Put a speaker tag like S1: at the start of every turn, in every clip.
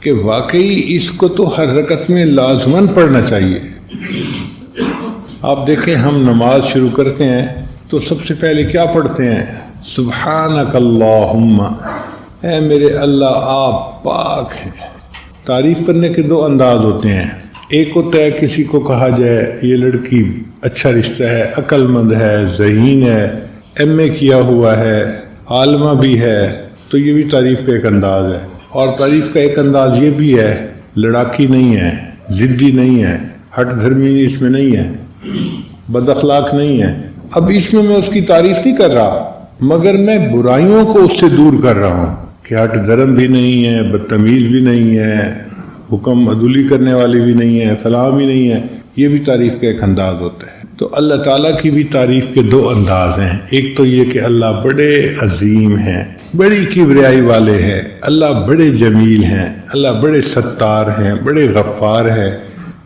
S1: کہ واقعی اس کو تو ہر رکعت میں لازماً پڑھنا چاہیے۔ آپ دیکھیں ہم نماز شروع کرتے ہیں تو سب سے پہلے کیا پڑھتے ہیں؟ سبحانک اللہم، اے میرے اللہ آپ پاک ہیں۔ تعریف کرنے کے دو انداز ہوتے ہیں، ایک ہوتا ہے کسی کو کہا جائے یہ لڑکی اچھا رشتہ ہے، عقل مند ہے، ذہین ہے، ایم اے کیا ہوا ہے، عالمہ بھی ہے، تو یہ بھی تعریف کا ایک انداز ہے۔ اور تعریف کا ایک انداز یہ بھی ہے، لڑاکی نہیں ہے، ضدی نہیں ہے، ہٹ دھرمی اس میں نہیں ہے، بد اخلاق نہیں ہے۔ اب اس میں اس کی تعریف نہیں کر رہا، مگر میں برائیوں کو اس سے دور کر رہا ہوں کہ ہٹ دھرم بھی نہیں ہے، بدتمیز بھی نہیں ہے، حکم عدولی کرنے والی بھی نہیں ہے، فلاں بھی نہیں ہے۔ یہ بھی تعریف کا ایک انداز ہوتا ہے۔ تو اللہ تعالیٰ کی بھی تعریف کے دو انداز ہیں، ایک تو یہ کہ اللہ بڑے عظیم ہیں، بڑی کبریائی والے ہیں، اللہ بڑے جمیل ہیں، اللہ بڑے ستار ہیں، بڑے غفار ہیں،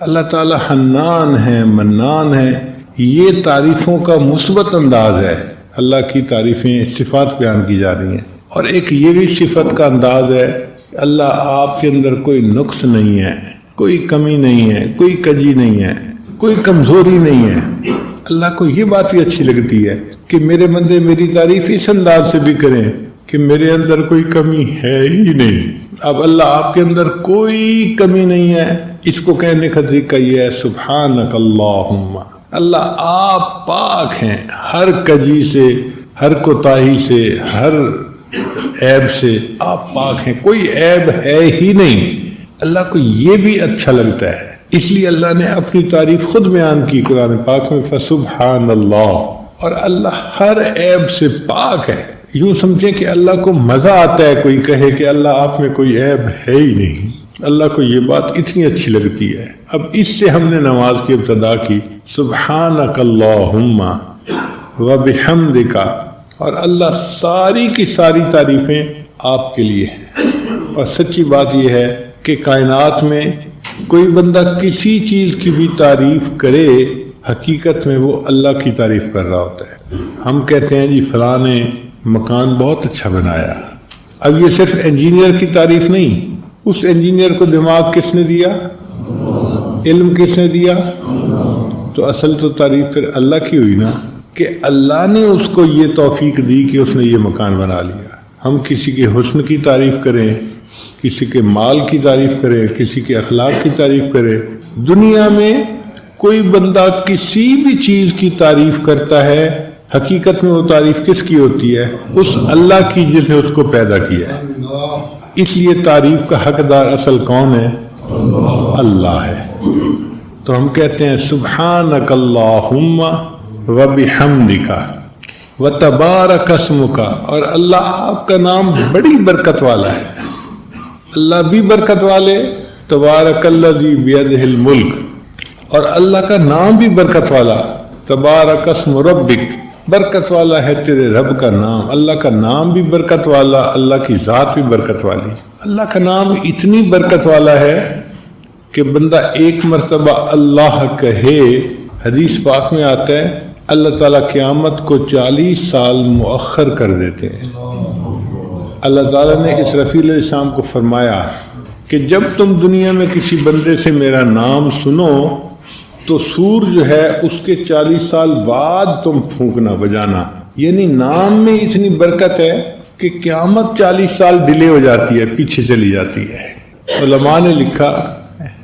S1: اللہ تعالیٰ حنان ہیں، منان ہیں۔ یہ تعریفوں کا مثبت انداز ہے، اللہ کی تعریفیں صفات بیان کی جا رہی ہیں۔ اور ایک یہ بھی صفت کا انداز ہے، اللہ آپ کے اندر کوئی نقص نہیں ہے، کوئی کمی نہیں ہے، کوئی کجی نہیں ہے، کوئی کمزوری نہیں ہے۔ اللہ کو یہ بات بھی اچھی لگتی ہے کہ میرے بندے میری تعریف اس انداز سے بھی کریں کہ میرے اندر کوئی کمی ہے ہی نہیں۔ اب اللہ آپ کے اندر کوئی کمی نہیں ہے، اس کو کہنے کا طریقہ یہ ہے سبحانک اللہم، اللہ آپ پاک ہیں ہر کجی سے، ہر کوتاہی سے، ہر عیب سے، آپ پاک ہیں، کوئی عیب ہے ہی نہیں۔ اللہ کو یہ بھی اچھا لگتا ہے، اس لیے اللہ نے اپنی تعریف خود بیان کی قرآن پاک میں، فسبحان اللہ، اور اللہ ہر عیب سے پاک ہے۔ یوں سمجھیں کہ اللہ کو مزہ آتا ہے کوئی کہے کہ اللہ آپ میں کوئی عیب ہے ہی نہیں، اللہ کو یہ بات اتنی اچھی لگتی ہے۔ اب اس سے ہم نے نماز کی ابتدا کی، سبحانک اللہم وبحمدک، اور اللہ ساری کی ساری تعریفیں آپ کے لیے ہیں۔ اور سچی بات یہ ہے کہ کائنات میں کوئی بندہ کسی چیز کی بھی تعریف کرے، حقیقت میں وہ اللہ کی تعریف کر رہا ہوتا ہے۔ ہم کہتے ہیں جی فلاں نے مکان بہت اچھا بنایا، اب یہ صرف انجینئر کی تعریف نہیں، اس انجینئر کو دماغ کس نے دیا، علم کس نے دیا، تو اصل تو تعریف پھر اللہ کی ہوئی نا، کہ اللہ نے اس کو یہ توفیق دی کہ اس نے یہ مکان بنا لیا۔ ہم کسی کے حسن کی تعریف کریں، کسی کے مال کی تعریف کریں، کسی کے اخلاق کی تعریف کریں، دنیا میں کوئی بندہ کسی بھی چیز کی تعریف کرتا ہے، حقیقت میں وہ تعریف کس کی ہوتی ہے؟ اس اللہ کی جس نے اس کو پیدا کیا ہے۔ اس لیے تعریف کا حقدار اصل کون ہے؟ اللہ ہے۔ تو ہم کہتے ہیں سبحانک اللہم وبحمدک وتبارک اسمک، اور اللہ آپ کا نام بڑی برکت والا ہے۔ اللہ بھی برکت والے، تبارک الذی بیدہ الملک، اور اللہ کا نام بھی برکت والا، تبارک اسم ربک، برکت والا ہے تیرے رب کا نام۔ اللہ کا نام بھی برکت والا، اللہ کی ذات بھی برکت والی۔ اللہ کا نام اتنی برکت والا ہے کہ بندہ ایک مرتبہ اللہ کہے، حدیث پاک میں آتا ہے اللہ تعالیٰ قیامت کو 40 سال مؤخر کر دیتے ہیں۔ اللہ تعالیٰ نے اسرافیل علیہ السلام کو فرمایا کہ جب تم دنیا میں کسی بندے سے میرا نام سنو تو سور جو ہے اس کے 40 سال بعد تم پھونکنا بجانا، یعنی نام میں اتنی برکت ہے کہ قیامت 40 سال ڈیلے ہو جاتی ہے، پیچھے چلی جاتی ہے۔ علماء نے لکھا،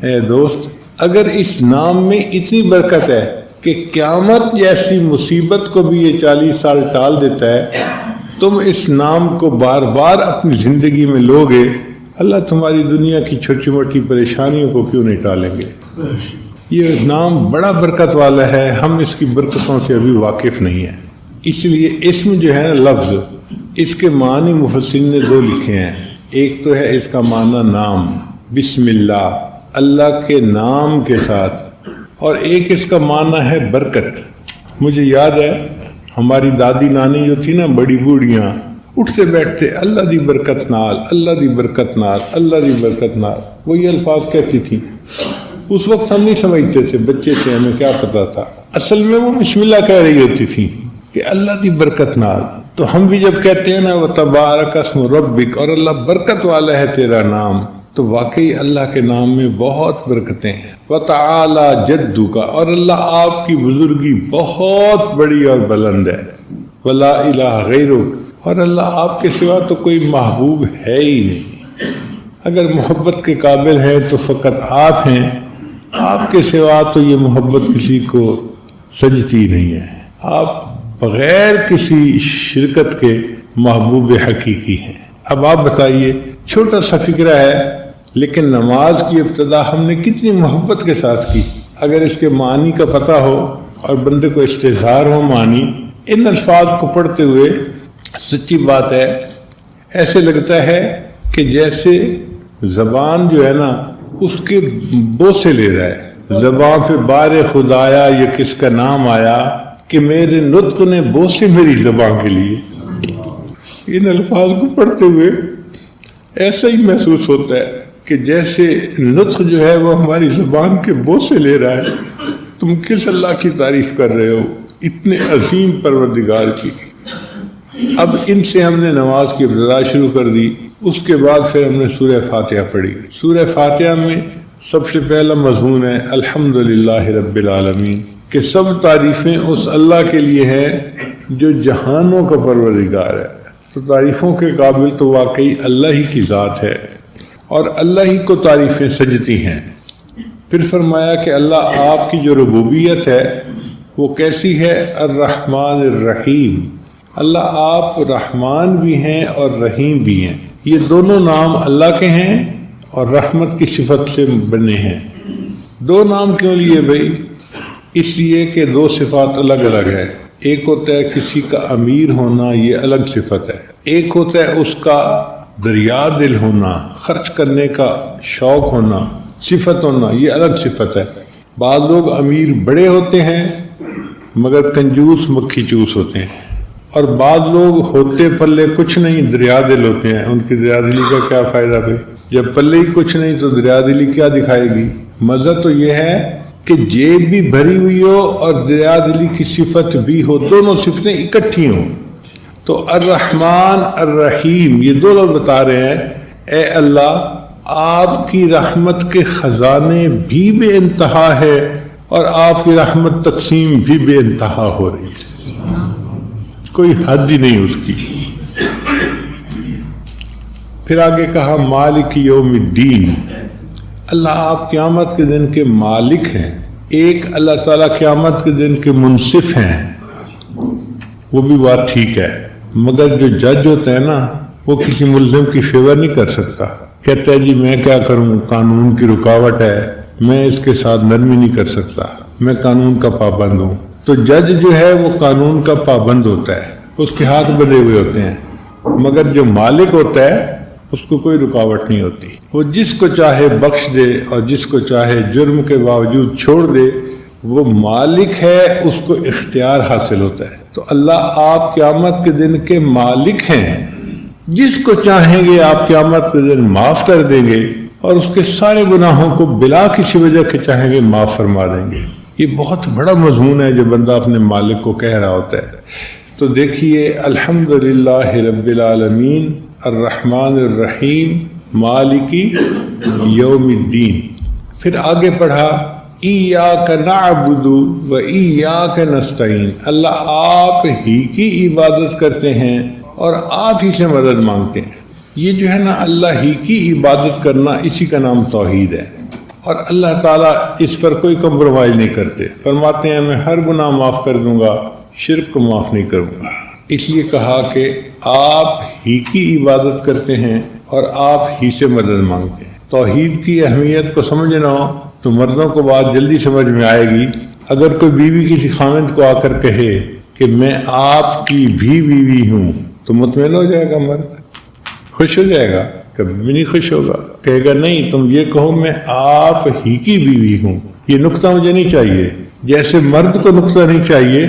S1: اے دوست، اگر اس نام میں اتنی برکت ہے کہ قیامت جیسی مصیبت کو بھی یہ 40 سال ٹال دیتا ہے، تم اس نام کو بار بار اپنی زندگی میں لوگے، اللہ تمہاری دنیا کی چھوٹی موٹی پریشانیوں کو کیوں نہیں ٹالیں گے؟ یہ نام بڑا برکت والا ہے، ہم اس کی برکتوں سے ابھی واقف نہیں ہیں۔ اس لیے اسم جو ہے نا، لفظ، اس کے معنی مفسرین نے دو لکھے ہیں۔ ایک تو ہے اس کا معنی نام، بسم اللہ، اللہ کے نام کے ساتھ، اور ایک اس کا معنی ہے برکت۔ مجھے یاد ہے ہماری دادی نانی جو تھی نا، بڑی بوڑھیاں اٹھتے بیٹھتے اللہ دی برکت نال، اللہ دی برکت نال، اللہ دی برکت نال، وہ یہ الفاظ کہتی تھی۔ اس وقت ہم نہیں سمجھتے تھے، بچے تھے، ہمیں کیا پتا تھا، اصل میں وہ بسم اللہ کہہ رہی ہوتی تھی کہ اللہ دی برکت نال۔ تو ہم بھی جب کہتے ہیں نا وہ تبارک اسم ربک، اور اللہ برکت والا ہے تیرا نام، تو تو واقعی اللہ کے نام میں بہت برکتیں ہیں۔ وَتَعَالَى جَدُّكَ، اور اللہ آپ کی بزرگی بہت بڑی اور بلند ہے۔ وَلَا إِلَٰهَ غَيْرُكَ، اور اللہ آپ کے سوا تو کوئی محبوب ہے ہی نہیں۔ اگر محبت کے قابل ہے تو فقط آپ ہیں، آپ کے سوا تو یہ محبت کسی کو سجتی نہیں ہے۔ آپ بغیر کسی شرکت کے محبوب حقیقی ہیں۔ اب آپ بتائیے، چھوٹا سا فکرہ ہے لیکن نماز کی ابتدا ہم نے کتنی محبت کے ساتھ کی۔ اگر اس کے معنی کا پتہ ہو اور بندے کو استظہار ہو معنی، ان الفاظ کو پڑھتے ہوئے سچی بات ہے ایسے لگتا ہے کہ جیسے زبان جو ہے نا اس کے بوسے لے رہا ہے۔ زبان پہ بار خدایا یہ کس کا نام آیا کہ میرے نطق نے بوسے میری زبان کے لیے۔ ان الفاظ کو پڑھتے ہوئے ایسا ہی محسوس ہوتا ہے کہ جیسے نطق جو ہے وہ ہماری زبان کے بوسے لے رہا ہے۔ تم کس اللہ کی تعریف کر رہے ہو، اتنے عظیم پروردگار کی۔ اب ان سے ہم نے نماز کی ابتدا شروع کر دی۔ اس کے بعد پھر ہم نے سورہ فاتحہ پڑھی۔ سورہ فاتحہ میں سب سے پہلا مضمون ہے الحمدللہ رب العالمین، کہ سب تعریفیں اس اللہ کے لیے ہیں جو جہانوں کا پروردگار ہے۔ تو تعریفوں کے قابل تو واقعی اللہ ہی کی ذات ہے اور اللہ ہی کو تعریفیں سجتی ہیں۔ پھر فرمایا کہ اللہ آپ کی جو ربوبیت ہے وہ کیسی ہے؟ الرحمن الرحیم، اللہ آپ رحمان بھی ہیں اور رحیم بھی ہیں۔ یہ دونوں نام اللہ کے ہیں اور رحمت کی صفت سے بنے ہیں۔ دو نام کیوں لیے بھائی؟ اس لیے کہ دو صفات الگ الگ ہے۔ ایک ہوتا ہے کسی کا امیر ہونا، یہ الگ صفت ہے۔ ایک ہوتا ہے اس کا دریا دل ہونا، خرچ کرنے کا شوق ہونا، صفت ہونا، یہ الگ صفت ہے۔ بعض لوگ امیر بڑے ہوتے ہیں مگر کنجوس مکھی چوس ہوتے ہیں، اور بعض لوگ ہوتے پلے کچھ نہیں دریا دل ہوتے ہیں۔ ان کی دریا دلی کا کیا فائدہ بھائی؟ جب پلے ہی کچھ نہیں تو دریا دلی کیا دکھائے گی؟ مزہ تو یہ ہے کہ جیب بھی بھری ہوئی ہو اور دریا دلی کی صفت بھی ہو، دونوں صفتیں اکٹھی ہوں۔ تو الرحمن الرحیم یہ دونوں بتا رہے ہیں اے اللہ آپ کی رحمت کے خزانے بھی بے انتہا ہے اور آپ کی رحمت تقسیم بھی بے انتہا ہو رہی ہے، کوئی حد ہی نہیں اس کی۔ پھر آگے کہا مالک یوم الدین، اللہ آپ قیامت کے دن کے مالک ہیں۔ ایک اللہ تعالیٰ قیامت کے دن کے منصف ہیں، وہ بھی بات ٹھیک ہے، مگر جو جج ہوتا ہے نا وہ کسی ملزم کی فیور نہیں کر سکتا۔ کہتا ہے جی میں کیا کروں، قانون کی رکاوٹ ہے، میں اس کے ساتھ نرمی نہیں کر سکتا، میں قانون کا پابند ہوں۔ تو جج جو ہے وہ قانون کا پابند ہوتا ہے، اس کے ہاتھ بندھے ہوئے ہوتے ہیں، مگر جو مالک ہوتا ہے اس کو کوئی رکاوٹ نہیں ہوتی، وہ جس کو چاہے بخش دے اور جس کو چاہے جرم کے باوجود چھوڑ دے، وہ مالک ہے، اس کو اختیار حاصل ہوتا ہے۔ تو اللہ آپ قیامت کے دن کے مالک ہیں، جس کو چاہیں گے آپ قیامت کے دن معاف کر دیں گے اور اس کے سارے گناہوں کو بلا کسی وجہ کے چاہیں گے معاف فرما دیں گے۔ یہ بہت بڑا مضمون ہے جو بندہ اپنے مالک کو کہہ رہا ہوتا ہے۔ تو دیکھیے الحمدللہ رب العالمین الرحمن الرحیم مالکی یوم الدین۔ پھر آگے پڑھا ایاک نعبد و ایاک نستعین، اللہ آپ ہی کی عبادت کرتے ہیں اور آپ ہی سے مدد مانگتے ہیں۔ یہ جو ہے نا اللہ ہی کی عبادت کرنا، اسی کا نام توحید ہے، اور اللہ تعالیٰ اس پر کوئی کمپرومائز نہیں کرتے۔ فرماتے ہیں میں ہر گناہ معاف کر دوں گا، شرک کو معاف نہیں کروں گا۔ اس لیے کہا کہ آپ ہی کی عبادت کرتے ہیں اور آپ ہی سے مدد مانگتے ہیں۔ توحید کی اہمیت کو سمجھنا ہو تو مردوں کو بات جلدی سمجھ میں آئے گی۔ اگر کوئی بیوی کسی خاوند کو آ کر کہے کہ میں آپ کی بھی بیوی ہوں تو مطمئن ہو جائے گا، مرد خوش ہو جائے گا؟ کبھی بھی نہیں خوش ہوگا، کہے گا نہیں تم یہ کہو میں آپ ہی کی بیوی ہوں۔ یہ نقطہ مجھے نہیں چاہیے، جیسے مرد کو نقطہ نہیں چاہیے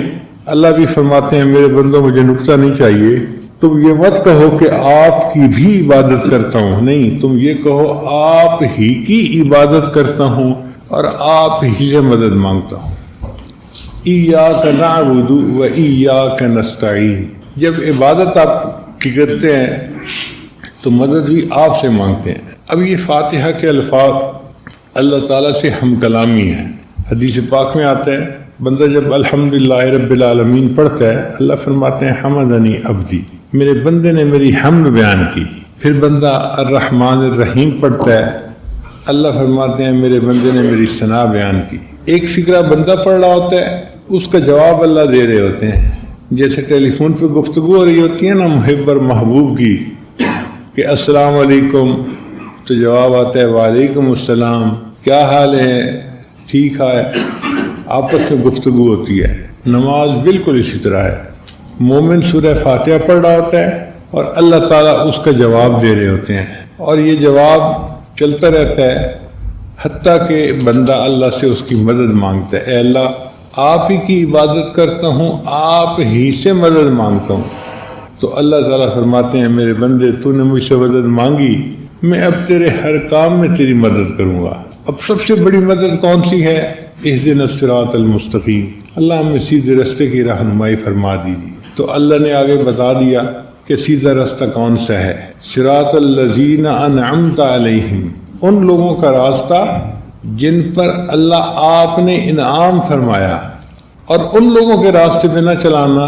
S1: اللہ بھی فرماتے ہیں میرے بندوں مجھے نقطہ نہیں چاہیے، تم یہ مت کہو کہ آپ کی بھی عبادت کرتا ہوں، نہیں تم یہ کہو آپ ہی کی عبادت کرتا ہوں اور آپ ہی سے مدد مانگتا ہوں۔ ایاک نعبد و ایاک نستعین، جب عبادت آپ کی کرتے ہیں تو مدد بھی آپ سے مانگتے ہیں۔ اب یہ فاتحہ کے الفاظ اللہ تعالیٰ سے ہم کلامی ہے۔ حدیث پاک میں آتا ہے بندہ جب الحمدللہ رب العالمین پڑھتا ہے اللہ فرماتے ہیں حمدنی عبدی، میرے بندے نے میری حمد بیان کی۔ پھر بندہ الرحمن الرحیم پڑھتا ہے اللہ فرماتے ہیں میرے بندے نے میری ثنا بیان کی۔ ایک فکرہ بندہ پڑھ رہا ہوتا ہے اس کا جواب اللہ دے رہے ہوتے ہیں، جیسے ٹیلی فون پہ گفتگو ہو رہی ہوتی ہے نا محب اور محبوب کی کہ السلام علیکم، تو جواب آتا ہے وعلیکم السلام، کیا حال ہے، ٹھیک ہے، آپس میں گفتگو ہوتی ہے۔ نماز بالکل اسی طرح ہے، مومن سورہ فاتحہ پڑھ رہا ہوتا ہے اور اللہ تعالیٰ اس کا جواب دے رہے ہوتے ہیں، اور یہ جواب چلتا رہتا ہے حتیٰ کہ بندہ اللہ سے اس کی مدد مانگتا ہے، اے اللہ آپ ہی کی عبادت کرتا ہوں، آپ ہی سے مدد مانگتا ہوں۔ تو اللہ تعالیٰ فرماتے ہیں میرے بندے تو نے مجھ سے مدد مانگی، میں اب تیرے ہر کام میں تیری مدد کروں گا۔ اب سب سے بڑی مدد کون سی ہے؟ اہدنا الصراط المستقیم، اللہ ہمیں سیدھے راستے کی رہنمائی فرما دیجیے۔ تو اللہ نے آگے بتا دیا کہ سیدھا راستہ کون سا ہے، صراط الذین انعمت علیہم، ان لوگوں کا راستہ جن پر اللہ آپ نے انعام فرمایا، اور ان لوگوں کے راستے پہ نہ چلانا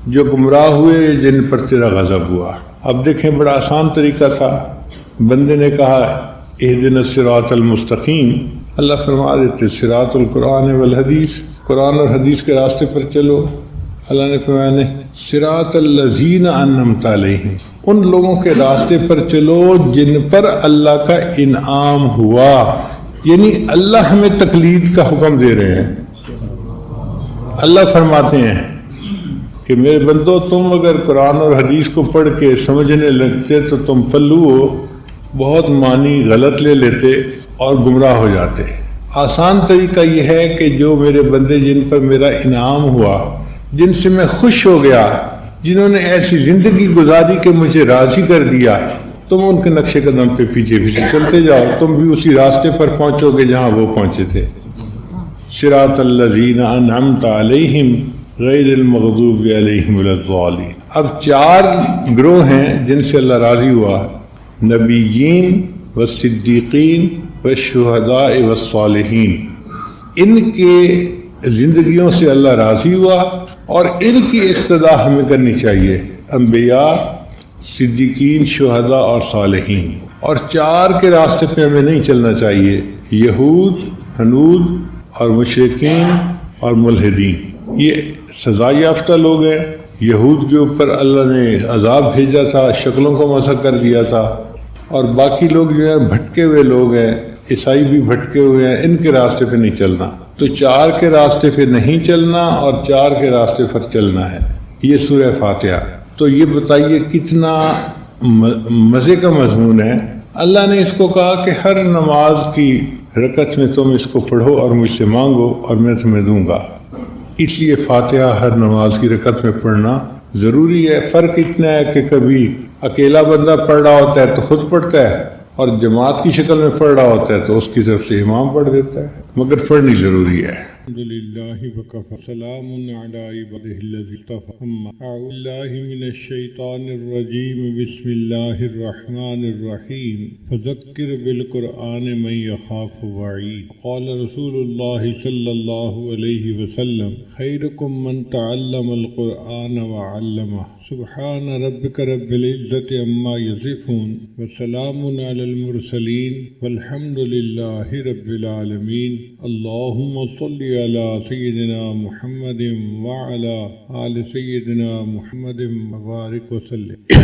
S1: جو گمراہ ہوئے جن پر تیرا غضب ہوا۔ اب دیکھیں بڑا آسان طریقہ تھا، بندے نے کہا اہدنا الصراط المستقیم، اللہ فرما دیتے صراط القرآن والحدیث، قرآن اور حدیث کے راستے پر چلو۔ اللہ نے فرمایا صراط الذین انعمت علیہم، ان لوگوں کے راستے پر چلو جن پر اللہ کا انعام ہوا، یعنی اللہ ہمیں تقلید کا حکم دے رہے ہیں۔ اللہ فرماتے ہیں کہ میرے بندو تم اگر قرآن اور حدیث کو پڑھ کے سمجھنے لگتے تو تم پلو ہو بہت معنی غلط لے لیتے اور گمراہ ہو جاتے۔ آسان طریقہ یہ ہے کہ جو میرے بندے جن پر میرا انعام ہوا، جن سے میں خوش ہو گیا، جنہوں نے ایسی زندگی گزاری کہ مجھے راضی کر دیا، تم ان کے نقش قدم پہ پیچھے پیچھے چلتے جاؤ، تم بھی اسی راستے پر پہنچو گے جہاں وہ پہنچے تھے۔ صراط الذین انعمت علیہم غیر المغضوب علیہم ولا الضالین۔ اب 4 گروہ ہیں جن سے اللہ راضی ہوا، نبیین والصدیقین والشہداء والصالحین، ان کے زندگیوں سے اللہ راضی ہوا اور ان کی اقتداء ہمیں کرنی چاہیے، انبیاء، صدیقین، شہداء اور صالحین۔ اور 4 کے راستے پہ ہمیں نہیں چلنا چاہیے، یہود، حنود اور مشرکین اور ملحدین۔ یہ سزا یافتہ لوگ ہیں، یہود کے اوپر اللہ نے عذاب بھیجا تھا، شکلوں کو مسخ کر دیا تھا، اور باقی لوگ جو ہیں بھٹکے ہوئے لوگ ہیں، عیسائی بھی بھٹکے ہوئے ہیں، ان کے راستے پہ نہیں چلنا۔ تو 4 کے راستے پہ نہیں چلنا اور 4 کے راستے پر چلنا ہے، یہ سورہ فاتحہ۔ تو یہ بتائیے کتنا مزے کا مضمون ہے۔ اللہ نے اس کو کہا کہ ہر نماز کی رکعت میں تم اس کو پڑھو اور مجھ سے مانگو اور میں تمہیں دوں گا۔ اس لیے فاتحہ ہر نماز کی رکعت میں پڑھنا ضروری ہے۔ فرق اتنا ہے کہ کبھی اکیلا بندہ پڑھ رہا ہوتا ہے تو خود پڑھتا ہے، اور جماعت کی شکل میں پڑھ رہا ہوتا ہے تو اس کی طرف سے امام پڑھ دیتا ہے، مگر پڑھنی ضروری ہے۔ الحمدللہ وکفی سلام علی عبادہ الذین اصطفی، اعوذ باللہ من الشیطان الرجیم، بسم اللہ الرحمن الرحیم، فذکر بالقرآن من یخاف وعید۔ قال رسول اللہ صلی اللہ علیہ وسلم، خیرکم من تعلم القرآن وعلمہ، سبحان ربک رب العزت عما یصفون، وسلام علی المرسلین، والحمد للہ رب العالمین۔ اللہم صلی علی سیدنا محمد وعلی آل سیدنا محمد مبارک وسلم۔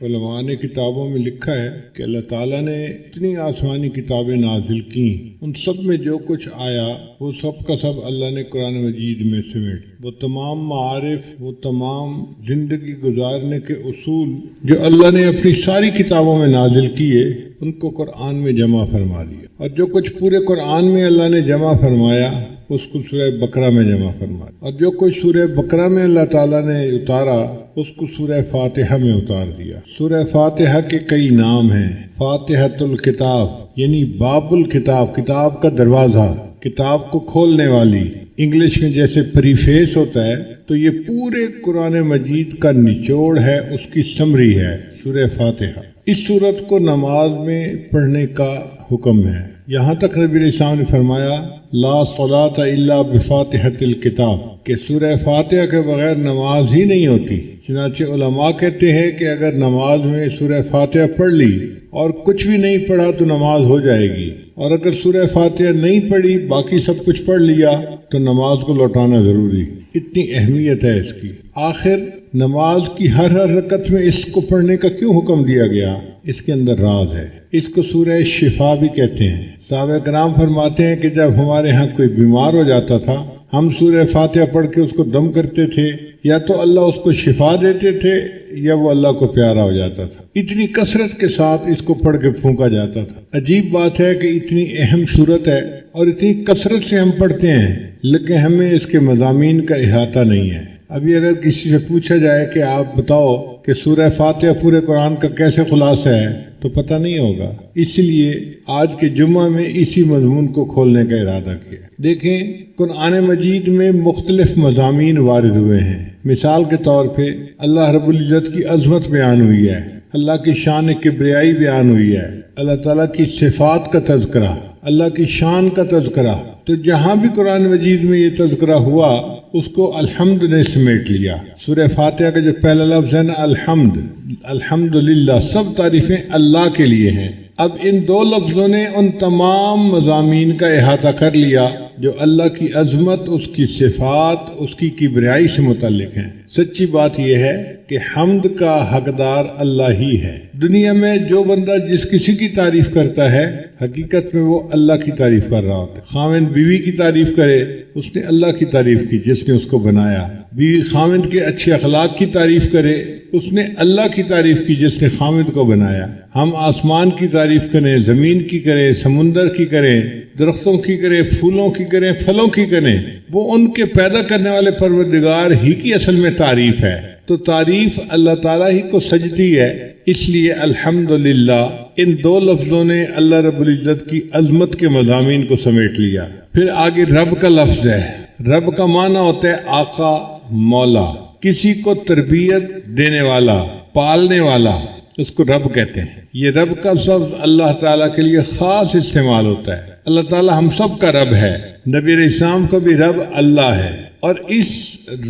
S1: علماء نے کتابوں میں لکھا ہے کہ اللہ تعالیٰ نے اتنی آسمانی کتابیں نازل کی، ان سب میں جو کچھ آیا وہ سب کا سب اللہ نے قرآن مجید میں سمیٹ، وہ تمام معارف، وہ تمام زندگی گزارنے کے اصول جو اللہ نے اپنی ساری کتابوں میں نازل کیے، ان کو قرآن میں جمع فرما دیا۔ اور جو کچھ پورے قرآن میں اللہ نے جمع فرمایا اس کو سورہ بقرہ میں جمع فرمایا، اور جو کچھ سورہ بقرہ میں اللہ تعالیٰ نے اتارا اس کو سورہ فاتحہ میں اتار دیا۔ سورہ فاتحہ کے کئی نام ہیں، فاتحۃ الکتاب یعنی باب الکتاب، کتاب کا دروازہ، کتاب کو کھولنے والی۔ انگلش میں جیسے پریفیس ہوتا ہے، تو یہ پورے قرآن مجید کا نچوڑ ہے، اس کی سمری ہے سورہ فاتحہ۔ اس صورت کو نماز میں پڑھنے کا حکم ہے۔ یہاں تک نبی علیہ السلام نے فرمایا لا صلاۃ الا بفاتحۃ الکتاب کہ سورہ فاتحہ کے بغیر نماز ہی نہیں ہوتی۔ چنانچہ علماء کہتے ہیں کہ اگر نماز میں سورہ فاتحہ پڑھ لی اور کچھ بھی نہیں پڑھا تو نماز ہو جائے گی، اور اگر سورہ فاتحہ نہیں پڑھی باقی سب کچھ پڑھ لیا تو نماز کو لوٹانا ضروری۔ اتنی اہمیت ہے اس کی۔ آخر نماز کی ہر رکعت میں اس کو پڑھنے کا کیوں حکم دیا گیا؟ اس کے اندر راز ہے۔ اس کو سورہ شفا بھی کہتے ہیں۔ صحابہ کرام فرماتے ہیں کہ جب ہمارے ہاں کوئی بیمار ہو جاتا تھا ہم سورہ فاتحہ پڑھ کے اس کو دم کرتے تھے، یا تو اللہ اس کو شفا دیتے تھے یا وہ اللہ کو پیارا ہو جاتا تھا۔ اتنی کثرت کے ساتھ اس کو پڑھ کے پھونکا جاتا تھا۔ عجیب بات ہے کہ اتنی اہم صورت ہے اور اتنی کثرت سے ہم پڑھتے ہیں، لیکن ہمیں اس کے مضامین کا احاطہ نہیں ہے۔ ابھی اگر کسی سے پوچھا جائے کہ آپ بتاؤ کہ سورہ فاتحہ پورے قرآن کا کیسے خلاصہ ہے تو پتہ نہیں ہوگا۔ اس لیے آج کے جمعہ میں اسی مضمون کو کھولنے کا ارادہ کیا۔ دیکھیں قرآن مجید میں مختلف مضامین وارد ہوئے ہیں۔ مثال کے طور پہ اللہ رب العزت کی عظمت بیان ہوئی ہے، اللہ کی شان کبریائی بیان ہوئی ہے، اللہ تعالیٰ کی صفات کا تذکرہ، اللہ کی شان کا تذکرہ۔ تو جہاں بھی قرآن مجید میں یہ تذکرہ ہوا اس کو الحمد نے سمیٹ لیا۔ سورہ فاتحہ کا جو پہلا لفظ ہے نا الحمد، الحمدللہ، سب تعریفیں اللہ کے لیے ہیں۔ اب ان دو لفظوں نے ان تمام مضامین کا احاطہ کر لیا جو اللہ کی عظمت، اس کی صفات، اس کی کبریائی سے متعلق ہیں۔ سچی بات یہ ہے کہ حمد کا حقدار اللہ ہی ہے۔ دنیا میں جو بندہ جس کسی کی تعریف کرتا ہے حقیقت میں وہ اللہ کی تعریف کر رہا ہوتا ہے۔ خاوند بیوی کی تعریف کرے اس نے اللہ کی تعریف کی جس نے اس کو بنایا، بیوی خاوند کے اچھے اخلاق کی تعریف کرے اس نے اللہ کی تعریف کی جس نے خاوند کو بنایا۔ ہم آسمان کی تعریف کریں، زمین کی کریں، سمندر کی کریں، درختوں کی کریں، پھولوں کی کریں، پھلوں کی کریں، وہ ان کے پیدا کرنے والے پروردگار ہی کی اصل میں تعریف ہے۔ تو تعریف اللہ تعالیٰ ہی کو سجتی ہے۔ اس لیے الحمدللہ ان دو لفظوں نے اللہ رب العزت کی عظمت کے مضامین کو سمیٹ لیا۔ پھر آگے رب کا لفظ ہے۔ رب کا معنی ہوتا ہے آقا، مولا، کسی کو تربیت دینے والا، پالنے والا، اس کو رب کہتے ہیں۔ یہ رب کا لفظ اللہ تعالیٰ کے لیے خاص استعمال ہوتا ہے۔ اللہ تعالیٰ ہم سب کا رب ہے، نبی علیہ السلام کا بھی رب اللہ ہے، اور اس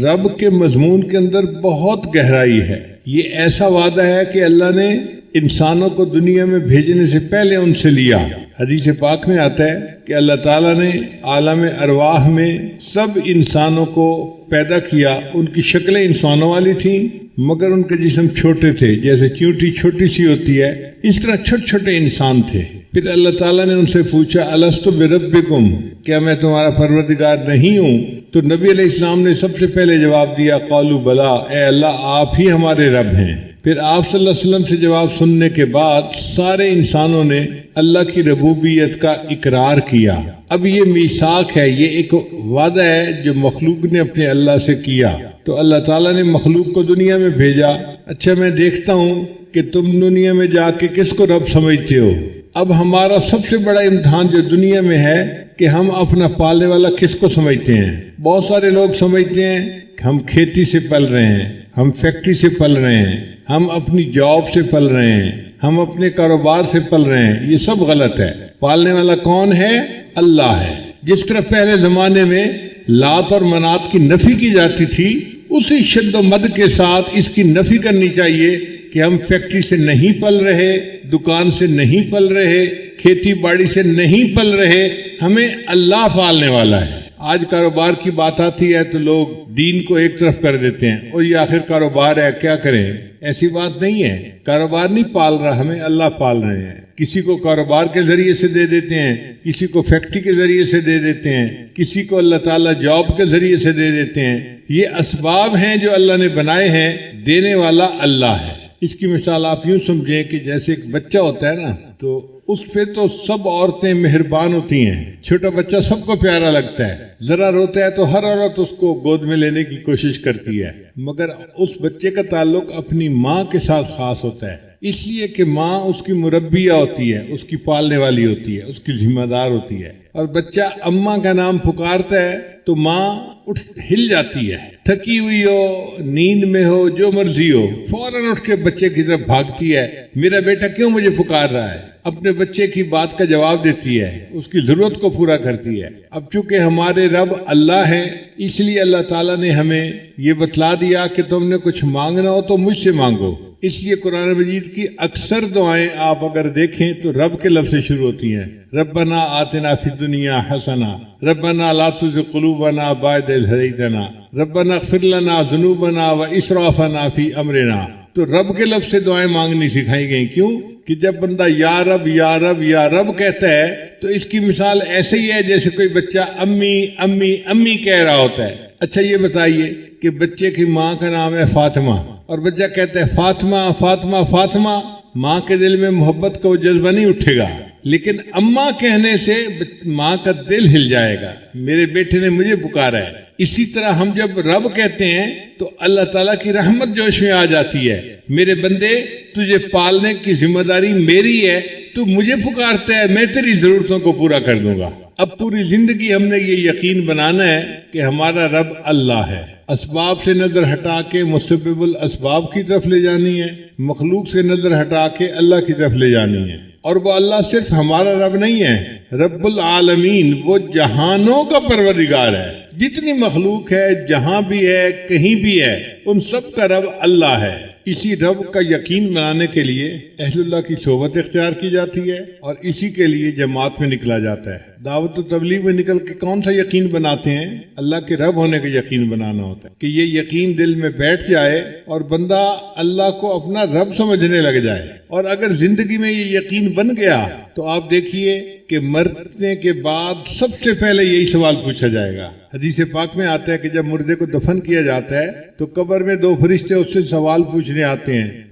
S1: رب کے مضمون کے اندر بہت گہرائی ہے۔ یہ ایسا وعدہ ہے کہ اللہ نے انسانوں کو دنیا میں بھیجنے سے پہلے ان سے لیا۔ حدیث پاک میں آتا ہے کہ اللہ تعالیٰ نے عالم ارواح میں سب انسانوں کو پیدا کیا، ان کی شکلیں انسانوں والی تھیں مگر ان کے جسم چھوٹے تھے، جیسے چیونٹی چھوٹی سی ہوتی ہے اس طرح چھوٹے چھوٹے انسان تھے۔ پھر اللہ تعالیٰ نے ان سے پوچھا الست بربکم، کیا میں تمہارا پروردگار نہیں ہوں؟ تو نبی علیہ السلام نے سب سے پہلے جواب دیا قالوا بلا، اے اللہ آپ ہی ہمارے رب ہیں۔ پھر آپ صلی اللہ علیہ وسلم سے جواب سننے کے بعد سارے انسانوں نے اللہ کی ربوبیت کا اقرار کیا۔ اب یہ میثاق ہے، یہ ایک وعدہ ہے جو مخلوق نے اپنے اللہ سے کیا۔ تو اللہ تعالیٰ نے مخلوق کو دنیا میں بھیجا۔ اچھا میں دیکھتا ہوں کہ تم دنیا میں جا کے کس کو رب سمجھتے ہو۔ اب ہمارا سب سے بڑا امتحان جو دنیا میں ہے کہ ہم اپنا پالنے والا کس کو سمجھتے ہیں۔ بہت سارے لوگ سمجھتے ہیں کہ ہم کھیتی سے پل رہے ہیں، ہم فیکٹری سے پل رہے ہیں، ہم اپنی جاب سے پل رہے ہیں، ہم اپنے کاروبار سے پل رہے ہیں۔ یہ سب غلط ہے۔ پالنے والا کون ہے؟ اللہ ہے۔ جس طرح پہلے زمانے میں لات اور منات کی نفی کی جاتی تھی، اسی شد و مد کے ساتھ اس کی نفی کرنی چاہیے کہ ہم فیکٹری سے نہیں پل رہے، دکان سے نہیں پل رہے، کھیتی باڑی سے نہیں پل رہے، ہمیں اللہ پالنے والا ہے۔ آج کاروبار کی بات آتی ہے تو لوگ دین کو ایک طرف کر دیتے ہیں اور یہ آخر کاروبار ہے کیا کریں۔ ایسی بات نہیں ہے، کاروبار نہیں پال رہا، ہمیں اللہ پال رہے ہیں۔ کسی کو کاروبار کے ذریعے سے دے دیتے ہیں، کسی کو فیکٹری کے ذریعے سے دے دیتے ہیں، کسی کو اللہ تعالیٰ جاب کے ذریعے سے دے دیتے ہیں۔ یہ اسباب ہیں جو اللہ نے بنائے ہیں، دینے والا اللہ ہے۔ اس کی مثال آپ یوں سمجھیں کہ جیسے ایک بچہ ہوتا ہے نا، تو اس پہ تو سب عورتیں مہربان ہوتی ہیں، چھوٹا بچہ سب کو پیارا لگتا ہے، ذرا روتا ہے تو ہر عورت اس کو گود میں لینے کی کوشش کرتی ہے، مگر اس بچے کا تعلق اپنی ماں کے ساتھ خاص ہوتا ہے، اس لیے کہ ماں اس کی مربیہ ہوتی ہے، اس کی پالنے والی ہوتی ہے، اس کی ذمہ دار ہوتی ہے، اور بچہ اماں کا نام پکارتا ہے تو ماں ہل جاتی ہے، تھکی ہوئی ہو، نیند میں ہو، جو مرضی ہو، فوراً اٹھ کے بچے کی طرف بھاگتی ہے، میرا بیٹا کیوں مجھے پکار رہا ہے، اپنے بچے کی بات کا جواب دیتی ہے، اس کی ضرورت کو پورا کرتی ہے۔ اب چونکہ ہمارے رب اللہ ہے، اس لیے اللہ تعالیٰ نے ہمیں یہ بتلا دیا کہ تم نے کچھ مانگنا ہو تو مجھ سے مانگو۔ اس لیے قرآن مجید کی اکثر دعائیں آپ اگر دیکھیں تو رب کے لفظ سے شروع ہوتی ہیں، ربنا آتنا فی الدنیا حسنہ، ربنا لا تزغ قلوبنا بعد اذ ہدیتنا، ربنا اغفر لنا ذنوبنا واسرافنا فی امرنا۔ تو رب کے لفظ سے دعائیں مانگنی سکھائی گئی، کیوں کہ جب بندہ یا رب یا رب یا رب کہتا ہے تو اس کی مثال ایسے ہی ہے جیسے کوئی بچہ امی امی امی کہہ رہا ہوتا ہے۔ اچھا یہ بتائیے کہ بچے کی ماں کا نام ہے فاطمہ اور بچہ کہتا ہے فاطمہ فاطمہ فاطمہ، ماں کے دل میں محبت کا وہ جذبہ نہیں اٹھے گا، لیکن اماں کہنے سے ماں کا دل ہل جائے گا، میرے بیٹے نے مجھے پکارا ہے۔ اسی طرح ہم جب رب کہتے ہیں تو اللہ تعالیٰ کی رحمت جوش میں آ جاتی ہے، میرے بندے تجھے پالنے کی ذمہ داری میری ہے، تو مجھے پکارتا ہے، میں تیری ضرورتوں کو پورا کر دوں گا۔ اب پوری زندگی ہم نے یہ یقین بنانا ہے کہ ہمارا رب اللہ ہے، اسباب سے نظر ہٹا کے مسبب الاسباب کی طرف لے جانی ہے، مخلوق سے نظر ہٹا کے اللہ کی طرف لے جانی ہے۔ اور وہ اللہ صرف ہمارا رب نہیں ہے، رب العالمین، وہ جہانوں کا پروردگار ہے، جتنی مخلوق ہے، جہاں بھی ہے، کہیں بھی ہے، ان سب کا رب اللہ ہے۔ اسی رب کا یقین بنانے کے لیے اہل اللہ کی صحبت اختیار کی جاتی ہے اور اسی کے لیے جماعت میں نکلا جاتا ہے۔ دعوت و تبلیغ میں نکل کے کون سا یقین بناتے ہیں؟ اللہ کے رب ہونے کا یقین بنانا ہوتا ہے، کہ یہ یقین دل میں بیٹھ جائے اور بندہ اللہ کو اپنا رب سمجھنے لگ جائے۔ اور اگر زندگی میں یہ یقین بن گیا تو آپ دیکھیے کہ مرنے کے بعد سب سے پہلے یہی سوال پوچھا جائے گا۔ حدیث پاک میں آتا ہے کہ جب مردے کو دفن کیا جاتا ہے تو قبر میں دو فرشتے اس سے سوال پوچھنے آتے ہیں۔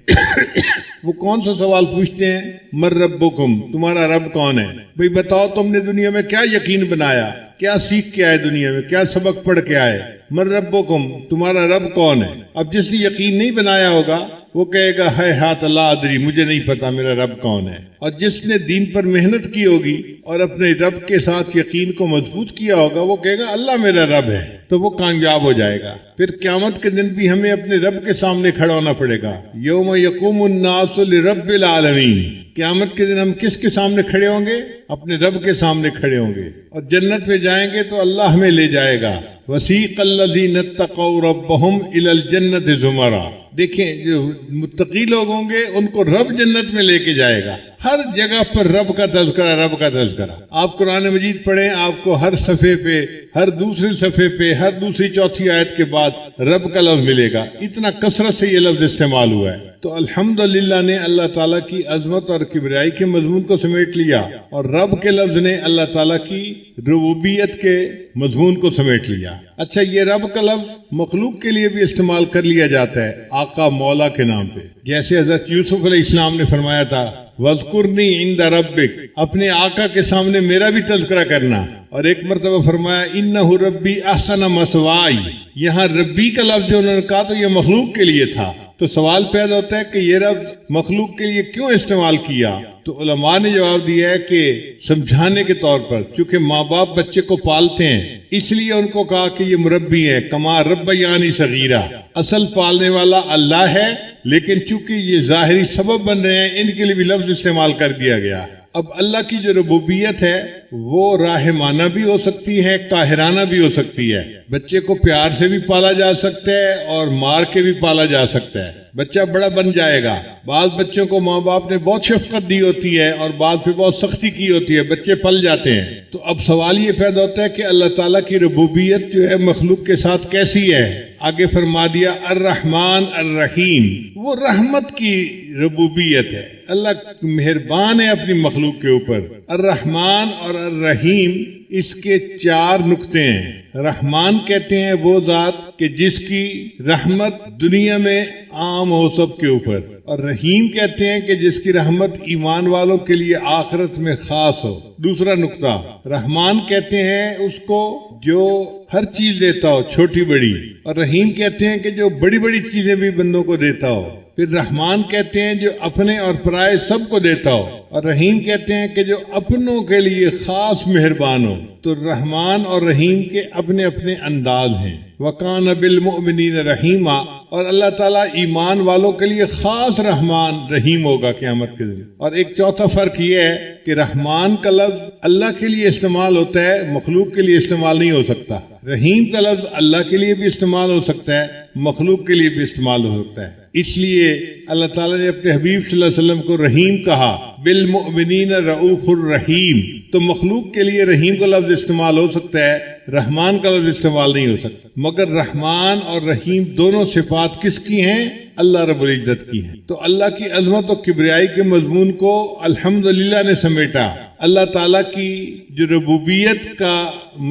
S1: وہ کون سا سوال پوچھتے ہیں؟ من ربکم، تمہارا رب کون ہے؟ بھئی بتاؤ تم نے دنیا میں کیا یقین بنایا، کیا سیکھ کے آئے، دنیا میں کیا سبق پڑھ کے آئے؟ من ربکم، تمہارا رب کون ہے؟ اب جس نے یقین نہیں بنایا ہوگا وہ کہے گا ہے ہاتھ لا ادری، مجھے نہیں پتا میرا رب کون ہے۔ اور جس نے دین پر محنت کی ہوگی اور اپنے رب کے ساتھ یقین کو مضبوط کیا ہوگا وہ کہے گا اللہ میرا رب ہے، تو وہ کامیاب ہو جائے گا۔ پھر قیامت کے دن بھی ہمیں اپنے رب کے سامنے کھڑا ہونا پڑے گا، یوم یقوم الناس لرب العالمین۔ قیامت کے دن ہم کس کے سامنے کھڑے ہوں گے؟ اپنے رب کے سامنے کھڑے ہوں گے، اور جنت میں جائیں گے تو اللہ ہمیں لے جائے گا۔ وسیق الذین اتقوا ربهم الی الجنۃ زمرا۔ دیکھیں جو متقی لوگ ہوں گے ان کو رب جنت میں لے کے جائے گا، ہر جگہ پر رب کا تذکرہ، رب کا تذکرہ۔ آپ قرآن مجید پڑھیں، آپ کو ہر صفحے پہ، ہر دوسرے صفحے پہ، ہر دوسری چوتھی آیت کے بعد رب کا لفظ ملے گا، اتنا کثرت سے یہ لفظ استعمال ہوا ہے۔ تو الحمدللہ نے اللہ تعالیٰ کی عظمت اور کبریائی کے مضمون کو سمیٹ لیا، اور رب کے لفظ نے اللہ تعالیٰ کی ربوبیت کے مضمون کو سمیٹ لیا۔ اچھا یہ رب کا لفظ مخلوق کے لیے بھی استعمال کر لیا جاتا ہے، آقا مولا کے نام پہ، جیسے حضرت یوسف علیہ السلام نے فرمایا تھا وَاذْكُرْنِي عِنْدَ رَبِّكَ، اپنے آقا کے سامنے میرا بھی تذکرہ کرنا۔ اور ایک مرتبہ فرمایا اِنَّهُ رَبِّي أَحْسَنَ مَثْوَايَ، یہاں ربی کا لفظ جو انہوں نے کہا تو یہ مخلوق کے لیے تھا۔ تو سوال پیدا ہوتا ہے کہ یہ رب مخلوق کے لیے کیوں استعمال کیا؟ تو علماء نے جواب دیا ہے کہ سمجھانے کے طور پر، چونکہ ماں باپ بچے کو پالتے ہیں اس لیے ان کو کہا کہ یہ مربی ہے، کما ربیانی صغیرہ، اصل پالنے والا اللہ ہے، لیکن چونکہ یہ ظاہری سبب بن رہے ہیں ان کے لیے بھی لفظ استعمال کر دیا گیا۔ اب اللہ کی جو ربوبیت ہے وہ راحمانہ بھی ہو سکتی ہے، قاہرانہ بھی ہو سکتی ہے۔ بچے کو پیار سے بھی پالا جا سکتا ہے اور مار کے بھی پالا جا سکتا ہے، بچہ بڑا بن جائے گا۔ بعض بچوں کو ماں باپ نے بہت شفقت دی ہوتی ہے اور بعض پہ بہت سختی کی ہوتی ہے، بچے پل جاتے ہیں۔ تو اب سوال یہ پیدا ہوتا ہے کہ اللہ تعالیٰ کی ربوبیت جو ہے مخلوق کے ساتھ کیسی ہے؟ آگے فرما دیا الرحمن الرحیم، وہ رحمت کی ربوبیت ہے، اللہ مہربان ہے اپنی مخلوق کے اوپر۔ الرحمن اور الرحیم اس کے چار نقطے ہیں۔ رحمان کہتے ہیں وہ ذات کہ جس کی رحمت دنیا میں عام ہو سب کے اوپر، اور رحیم کہتے ہیں کہ جس کی رحمت ایمان والوں کے لیے آخرت میں خاص ہو۔ دوسرا نقطہ، رحمان کہتے ہیں اس کو جو ہر چیز دیتا ہو، چھوٹی بڑی، اور رحیم کہتے ہیں کہ جو بڑی بڑی چیزیں بھی بندوں کو دیتا ہو۔ پھر رحمان کہتے ہیں جو اپنے اور پرائے سب کو دیتا ہو، اور رحیم کہتے ہیں کہ جو اپنوں کے لیے خاص مہربان ہو۔ تو رحمان اور رحیم کے اپنے اپنے انداز ہیں۔ وَكَانَ بِالْمُؤْمِنِينَ رَحِيمًا، اور اللہ تعالیٰ ایمان والوں کے لیے خاص رحمان رحیم ہوگا قیامت کے دن۔ اور ایک چوتھا فرق یہ ہے کہ رحمان کا لفظ اللہ کے لیے استعمال ہوتا ہے، مخلوق کے لیے استعمال نہیں ہو سکتا۔ رحیم کا لفظ اللہ کے لیے بھی استعمال ہو سکتا ہے، مخلوق کے لیے بھی استعمال ہو سکتا ہے۔ اس لیے اللہ تعالیٰ نے اپنے حبیب صلی اللہ علیہ وسلم کو رحیم کہا، بالمؤمنین رؤوف الرحیم۔ تو مخلوق کے لیے رحیم کا لفظ استعمال ہو سکتا ہے، رحمان کا لفظ استعمال نہیں ہو سکتا۔ مگر رحمان اور رحیم دونوں صفات کس کی ہیں؟ اللہ رب العزت کی ہیں۔ تو اللہ کی عظمت و کبریائی کے مضمون کو الحمدللہ نے سمیٹا۔ اللہ تعالیٰ کی جو ربوبیت کا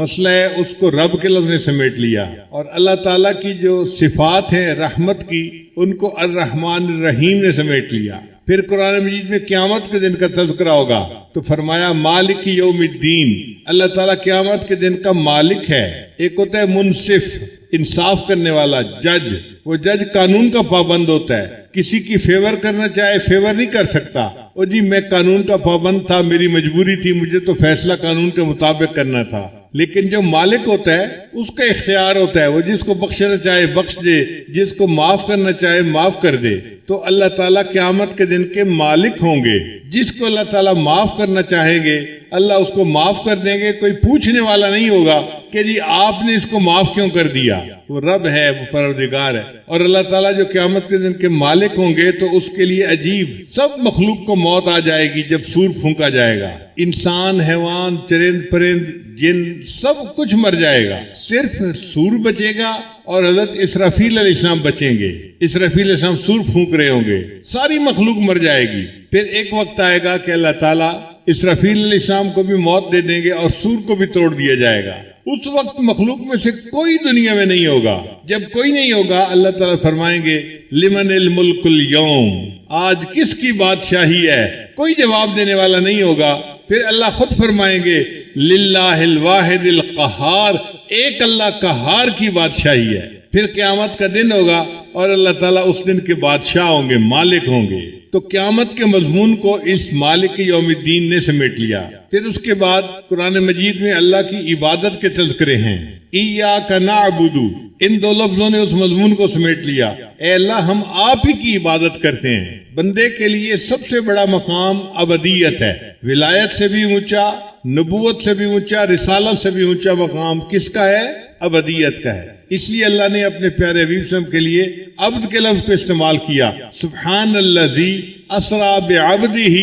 S1: مسئلہ ہے اس کو رب کے لفظ نے سمیٹ لیا، اور اللہ تعالیٰ کی جو صفات ہیں رحمت کی ان کو الرحمن الرحیم نے سمیٹ لیا۔ پھر قرآن مجید میں قیامت کے دن کا تذکرہ ہوگا تو فرمایا مالک یوم الدین، اللہ تعالیٰ قیامت کے دن کا مالک ہے۔ ایک ہوتا ہے منصف، انصاف کرنے والا جج، وہ جج قانون کا پابند ہوتا ہے، کسی کی فیور کرنا چاہے فیور نہیں کر سکتا۔ او جی میں قانون کا پابند تھا، میری مجبوری تھی، مجھے تو فیصلہ قانون کے مطابق کرنا تھا۔ لیکن جو مالک ہوتا ہے اس کا اختیار ہوتا ہے، وہ جس کو بخشنا چاہے بخش دے، جس کو معاف کرنا چاہے معاف کر دے۔ تو اللہ تعالیٰ قیامت کے دن کے مالک ہوں گے، جس کو اللہ تعالیٰ معاف کرنا چاہیں گے اللہ اس کو معاف کر دیں گے۔ کوئی پوچھنے والا نہیں ہوگا کہ جی آپ نے اس کو معاف کیوں کر دیا، وہ رب ہے، وہ پروردگار ہے۔ اور اللہ تعالیٰ جو قیامت کے دن کے مالک ہوں گے تو اس کے لیے عجیب، سب مخلوق کو موت آ جائے گی جب سور پھونکا جائے گا، انسان، حیوان، چرند پرند، جن، سب کچھ مر جائے گا، صرف سور بچے گا اور حضرت اسرافیل علیہ السلام بچیں گے۔ اسرافیل علیہ السلام سور پھونک رہے ہوں گے، ساری مخلوق مر جائے گی۔ پھر ایک وقت آئے گا کہ اللہ تعالیٰ اسرافیل علیہ السلام کو بھی موت دے دیں گے اور سور کو بھی توڑ دیا جائے گا۔ اس وقت مخلوق میں سے کوئی دنیا میں نہیں ہوگا۔ جب کوئی نہیں ہوگا اللہ تعالیٰ فرمائیں گے لمن الملک اليوم، آج کس کی بادشاہی ہے؟ کوئی جواب دینے والا نہیں ہوگا۔ پھر اللہ خود فرمائیں گے للہ الواحد القہار، ایک اللہ قہار کی بادشاہی ہے۔ پھر قیامت کا دن ہوگا اور اللہ تعالیٰ اس دن کے بادشاہ ہوں گے، مالک ہوں گے۔ تو قیامت کے مضمون کو اس مالک یوم الدین نے سمیٹ لیا۔ پھر اس کے بعد قرآن مجید میں اللہ کی عبادت کے تذکرے ہیں، ایاک نعبد، ان دو لفظوں نے اس مضمون کو سمیٹ لیا۔ اے اللہ ہم آپ ہی کی عبادت کرتے ہیں۔ بندے کے لیے سب سے بڑا مقام عبدیت ہے، ولایت سے بھی اونچا، نبوت سے بھی اونچا، رسالت سے بھی اونچا مقام کس کا ہے؟ عبدیت کا ہے۔ اس لیے اللہ نے اپنے پیارے حبیب صلی اللہ علیہ وسلم کے لیے عبد کے لفظ کو استعمال کیا، سبحان الذی اسرا بعبدہ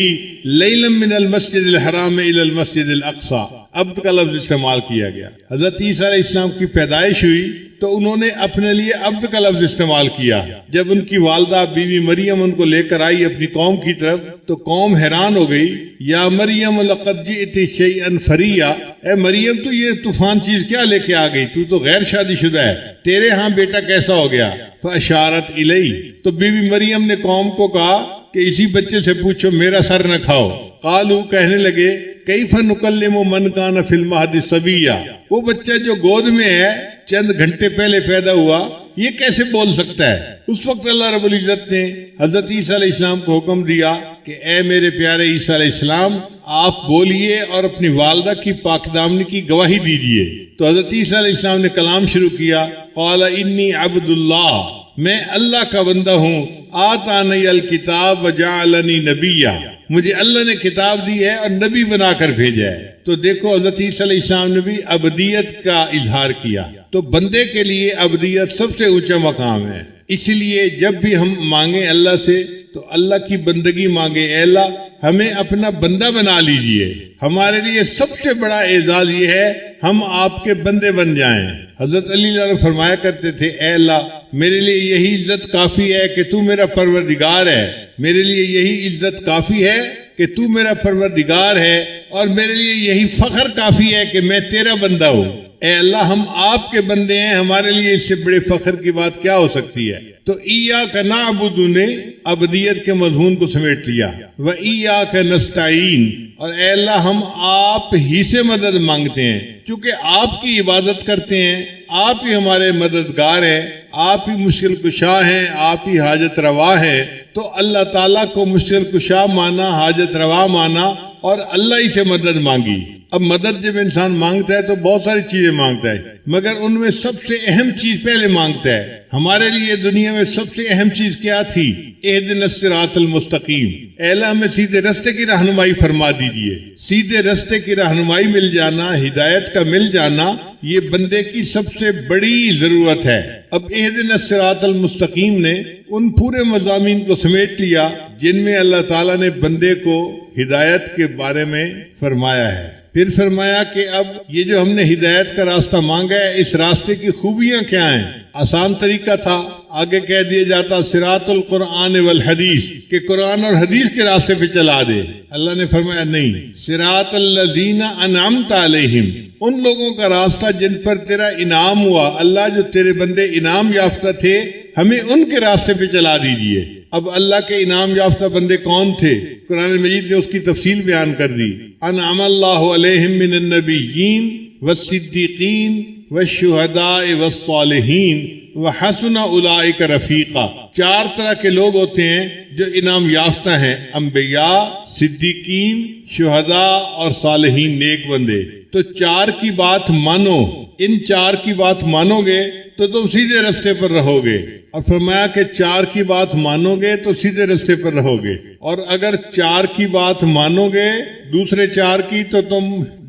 S1: لیلا من المسجد الحرام الی المسجد الاقصی، عبد کا لفظ استعمال کیا گیا۔ حضرت عیسیٰ علیہ السلام کی پیدائش ہوئی تو انہوں نے اپنے لیے عبد کا لفظ استعمال کیا۔ جب ان کی والدہ بیوی مریم ان کو لے کر آئی اپنی قوم کی طرف تو قوم حیران ہو گئی، یا مریم لقد جئت شیئا فریا، اے مریم تو یہ طوفان چیز کیا لے کے آ گئی، تو غیر شادی شدہ ہے، تیرے ہاں بیٹا کیسا ہو گیا؟ فاشارت الیہ، تو بیوی مریم نے قوم کو کہا کہ اسی بچے سے پوچھو، میرا سر نہ کھاؤ۔ قالو، کہنے لگے کیف نکلم من کان فی المہد صبیا، وہ بچہ جو گود میں ہے چند گھنٹے پہلے پیدا ہوا یہ کیسے بول سکتا ہے؟ اس وقت اللہ رب العزت نے حضرت عیسیٰ علیہ السلام کو حکم دیا کہ اے میرے پیارے عیسیٰ علیہ السلام آپ بولیے اور اپنی والدہ کی پاک دامنی کی گواہی دیجیے۔ تو حضرت عیسیٰ علیہ السلام نے کلام شروع کیا، قال انی عبد اللہ، میں اللہ کا بندہ ہوں، آتانی الکتاب وجعلنی نبیا، مجھے اللہ نے کتاب دی ہے اور نبی بنا کر بھیجا ہے۔ تو دیکھو حضرت عیسیٰ علیہ السلام نے بھی عبدیت کا اظہار کیا۔ تو بندے کے لیے عبدیت سب سے اونچا مقام ہے۔ اسی لیے جب بھی ہم مانگیں اللہ سے تو اللہ کی بندگی مانگے، اے اللہ ہمیں اپنا بندہ بنا لیجئے۔ ہمارے لیے سب سے بڑا اعزاز یہ ہے ہم آپ کے بندے بن جائیں۔ حضرت علی اللہ فرمایا کرتے تھے اے اللہ میرے لیے یہی عزت کافی ہے کہ تو میرا پروردگار ہے، میرے لیے یہی عزت کافی ہے کہ تو میرا پروردگار ہے، اور میرے لیے یہی فخر کافی ہے کہ میں تیرا بندہ ہوں۔ اے اللہ ہم آپ کے بندے ہیں، ہمارے لیے اس سے بڑے فخر کی بات کیا ہو سکتی ہے؟ تو ایاک نعبد نے عبدیت کے مضمون کو سمیٹ لیا، و ایاک نستعین، اور اے اللہ ہم آپ ہی سے مدد مانگتے ہیں، چونکہ آپ کی عبادت کرتے ہیں، آپ ہی ہمارے مددگار ہیں، آپ ہی مشکل کشا ہیں، آپ ہی حاجت روا ہیں۔ تو اللہ تعالیٰ کو مشکل کشا مانا، حاجت روا مانا، اور اللہ ہی سے مدد مانگی۔ اب مدد جب انسان مانگتا ہے تو بہت ساری چیزیں مانگتا ہے، مگر ان میں سب سے اہم چیز پہلے مانگتا ہے۔ ہمارے لیے دنیا میں سب سے اہم چیز کیا تھی؟ اہدنا الصراط المستقیم، اے اللہ ہمیں سیدھے راستے کی رہنمائی فرما دیجئے۔ سیدھے راستے کی رہنمائی مل جانا، ہدایت کا مل جانا، یہ بندے کی سب سے بڑی ضرورت ہے۔ اب اہدنا الصراط المستقیم نے ان پورے مضامین کو سمیٹ لیا جن میں اللہ تعالیٰ نے بندے کو ہدایت کے بارے میں فرمایا ہے۔ پھر فرمایا کہ اب یہ جو ہم نے ہدایت کا راستہ مانگا ہے، اس راستے کی خوبیاں کیا ہیں؟ آسان طریقہ تھا، آگے کہہ دیا جاتا صراط القرآن والحدیث، کہ قرآن اور حدیث کے راستے پہ چلا دے۔ اللہ نے فرمایا نہیں، صراط الذین انعمت علیہم، ان لوگوں کا راستہ جن پر تیرا انعام ہوا۔ اللہ جو تیرے بندے انعام یافتہ تھے، ہمیں ان کے راستے پہ چلا دیجئے۔ اب اللہ کے انعام یافتہ بندے کون تھے؟ قرآن مجید نے اس کی تفصیل بیان کر دی۔ انعم اللہ علیہم من النبیین والصدیقین والشہداء والصالحین وحسن اولئک رفیقا۔ چار طرح کے لوگ ہوتے ہیں جو انعام یافتہ ہیں: انبیاء، صدیقین، شہداء اور صالحین، نیک بندے۔ تو چار کی بات مانو، ان چار کی بات مانو گے تو تم سیدھے رستے پر رہو گے، اور فرمایا کہ چار کی بات مانو گے تو سیدھے رستے پر رہو گے، اور اگر چار کی بات مانو گے دوسرے چار کی تو تم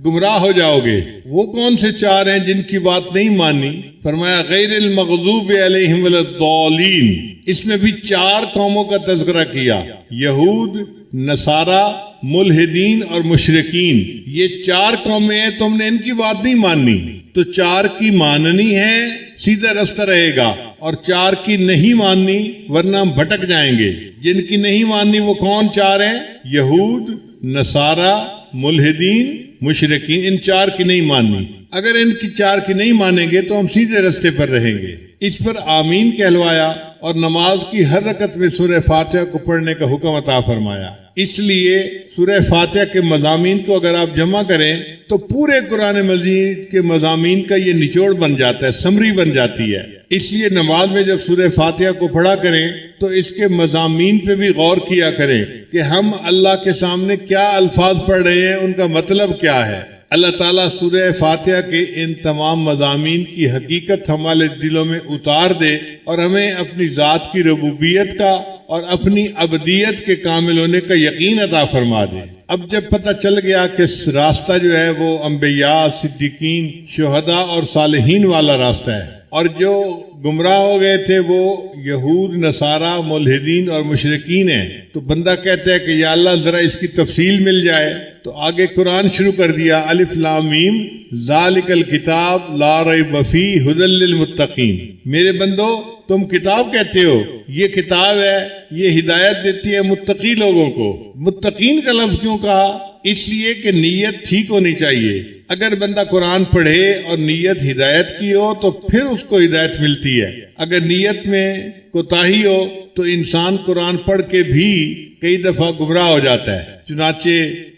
S1: گمراہ ہو جاؤ گے۔ وہ کون سے چار ہیں جن کی بات نہیں مانی؟ فرمایا غیر المغضوب علیہم ولا الضالین۔ اس میں بھی چار قوموں کا تذکرہ کیا: یہود، نصارہ، ملحدین اور مشرکین۔ یہ چار قومیں ہیں، تم نے ان کی بات نہیں ماننی، تو چار کی ماننی ہے، سیدھا راستہ رہے گا، اور چار کی نہیں ماننی ورنہ ہم بھٹک جائیں گے۔ جن کی نہیں ماننی وہ کون چار ہیں؟ یہود، نصارہ، ملحدین، مشرکین۔ ان چار کی نہیں ماننی، اگر ان کی چار کی نہیں مانیں گے تو ہم سیدھے راستے پر رہیں گے۔ اس پر آمین کہلوایا اور نماز کی ہر رکعت میں سورہ فاتحہ کو پڑھنے کا حکم عطا فرمایا۔ اس لیے سورہ فاتحہ کے مضامین کو اگر آپ جمع کریں تو پورے قرآن مجید کے مضامین کا یہ نچوڑ بن جاتا ہے، سمری بن جاتی ہے۔ اس لیے نماز میں جب سورہ فاتحہ کو پڑھا کریں تو اس کے مضامین پہ بھی غور کیا کریں کہ ہم اللہ کے سامنے کیا الفاظ پڑھ رہے ہیں، ان کا مطلب کیا ہے۔ اللہ تعالیٰ سورہ فاتحہ کے ان تمام مضامین کی حقیقت ہمارے دلوں میں اتار دے اور ہمیں اپنی ذات کی ربوبیت کا اور اپنی عبدیت کے کامل ہونے کا یقین عطا فرما دے۔ اب جب پتہ چل گیا کہ راستہ جو ہے وہ انبیاء، صدیقین، شہداء اور صالحین والا راستہ ہے، اور جو گمراہ ہو گئے تھے وہ یہود، نصارہ، ملحدین اور مشرکین ہیں، تو بندہ کہتا ہے کہ یا اللہ ذرا اس کی تفصیل مل جائے۔ تو آگے قرآن شروع کر دیا، الف لام میم ذالک الکتاب لا ریب فیہ ھدی للمتقین۔ میرے بندو تم کتاب کہتے ہو، یہ کتاب ہے، یہ ہدایت دیتی ہے متقی لوگوں کو۔ متقین کا لفظ کیوں کہا؟ اس لیے کہ نیت ٹھیک ہونی چاہیے۔ اگر بندہ قرآن پڑھے اور نیت ہدایت کی ہو تو پھر اس کو ہدایت ملتی ہے۔ اگر نیت میں کوتاہی ہو تو انسان قرآن پڑھ کے بھی کئی دفعہ گمراہ ہو جاتا ہے۔ چنانچہ